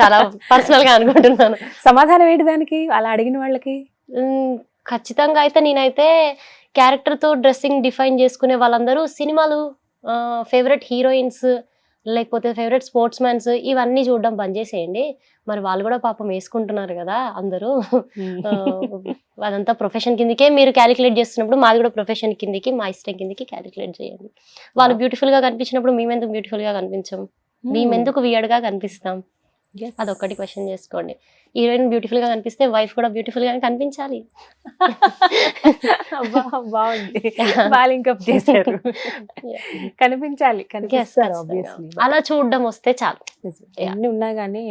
చాలా పర్సనల్ గా అనుకుంటున్నాను. సమాధానం ఏంటి దానికి అలా అడిగిన వాళ్ళకి? ఖచ్చితంగా అయితే నేనైతే క్యారెక్టర్ తో డ్రెస్సింగ్ డిఫైన్ చేసుకునే వాళ్ళందరూ సినిమాలు, ఫేవరెట్ హీరోయిన్స్ లేకపోతే ఫేవరెట్ స్పోర్ట్స్ మ్యాన్స్ ఇవన్నీ చూడడం బంద్ చేసేయండి. మరి వాళ్ళు కూడా పాపం వేసుకుంటున్నారు కదా అందరూ. అదంతా ప్రొఫెషన్ కిందకే మీరు క్యాలిక్యులేట్ చేస్తున్నప్పుడు మాది కూడా ప్రొఫెషన్ కిందకి, మా ఇష్టం కిందకి క్యాలిక్యులేట్ చేయండి. వాళ్ళు బ్యూటిఫుల్ గా కనిపించినప్పుడు మేమెందుకు బ్యూటిఫుల్ గా కనిపించాం, మేమెందుకు వియర్డ్ గా కనిపిస్తాం? అదొక్కటి క్వశ్చన్ చేసుకోండి. హీరోయిన్ బ్యూటిఫుల్ గా కనిపిస్తే వైఫ్ కూడా బ్యూటిఫుల్ గా కనిపించాలి. బాగుంది, బాలింకప్ చేశారు. కనిపించాలి, కనిపిస్తారు. అలా చూడడం వస్తే చాలు. ఎన్ని ఉన్నా గానీ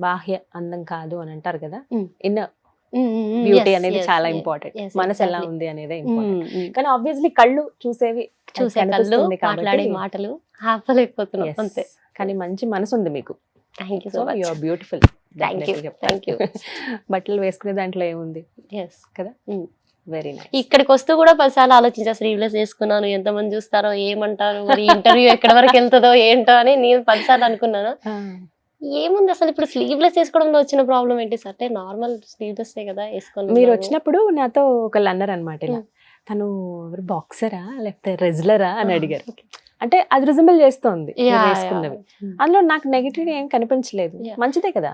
బాహ్య అందం కాదు అని అంటారు కదా, ఇన్నర్ బ్యూటీ అనేది చాలా ఇంపార్టెంట్. మనసు ఎలా ఉంది అనేది ఇంపార్టెంట్. కానీ ఆబ్వియస్లీ కళ్ళు చూసే కళ్ళు, మాట్లాడే మాటలు ఆపలేకపోతున్నాం అంతే. కానీ మంచి మనసు ఉంది మీకు. Thank you so much. You are beautiful. Thank you. బట్టలు వేసుకునే దాంట్లో ఏముంది కదా. Very nice. ఇక్కడికి వస్తూ కూడా 10 సార్లు ఆలోచించా, స్లీవ్లెస్ వేసుకున్నాను, ఎంతమంది చూస్తారో, ఏమంటారు, మరి ఇంటర్వ్యూ ఎక్కడ వరకు వెళ్తుందో ఏంటో అని నేను 10 సార్లు అనుకున్నాను. ఏముంది అసలు ఇప్పుడు స్లీవ్లెస్ వేసుకోవడంలో వచ్చిన ప్రాబ్లం ఏంటి సార్? అంటే నార్మల్ స్లీవ్లెస్ కదా వేసుకొని. మీరు వచ్చినప్పుడు నాతో ఒకళ్ళు అన్నారు అనమాట, ఇలా తను బాక్సరా లేకపోతే రెజ్లరా అని అడిగారు. అంటే అది రిజంబుల్ చేస్తోంది వేసుకున్నవి. అందులో నాకు నెగిటివ్ ఏం కనిపించలేదు. మంచిదే కదా.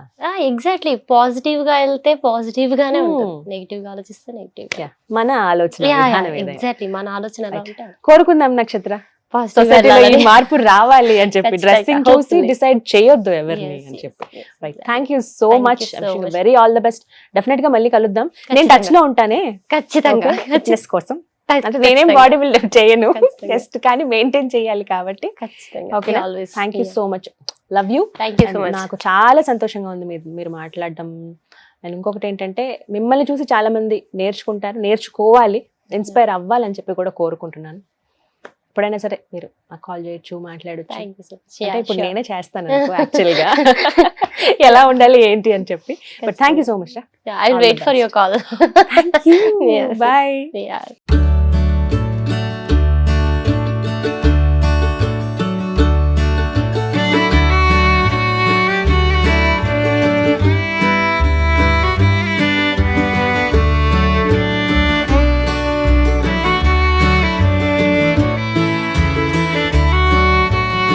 ఎగ్జాక్ట్లీ. పాజిటివ్ గా వెళ్తే పాజిటివ్ గానే ఉంటుంది, నెగిటివ్ గా ఆలోచిస్తే నెగిటివ్. మన ఆలోచన. ఎగ్జాక్ట్లీ, మన ఆలోచన. కోరుకుందాం నక్షత్ర, మార్పు రావాలి అని చెప్పి, డ్రెస్సింగ్ చూసి డిసైడ్ చేయొద్దు ఎవరిని అని చెప్పి. Right, thank you so much. Very all the best. Definite గా మళ్ళీ కలుద్దాం. నేను టచ్ లో ఉంటానే ఖచ్చితంగా ఫిట్నెస్ కోసం. అంటే నేనేం బాడీ బిల్డ్ చేయను, జస్ట్ కానీ మెయింటైన్ చేయాలి కాబట్టి. Okay, thank you so much. Love you. నాకు చాలా సంతోషంగా ఉంది మీరు మాట్లాడడం. అండ్ ఇంకొకటి ఏంటంటే, మిమ్మల్ని చూసి చాలా మంది నేర్చుకుంటారు, నేర్చుకోవాలి, ఇన్స్పైర్ అవ్వాలని చెప్పి కూడా కోరుకుంటున్నాను. ఎప్పుడైనా సరే మీరు నాకు కాల్ చేయొచ్చు, మాట్లాడొచ్చు. థ్యాంక్ యూ సో అంటే ఇప్పుడు మచ్. నేనే చేస్తాను యాక్చువల్గా ఎలా ఉండాలి ఏంటి అని చెప్పి. But thank you so much రా. I will wait for your call. Bye. Yeah.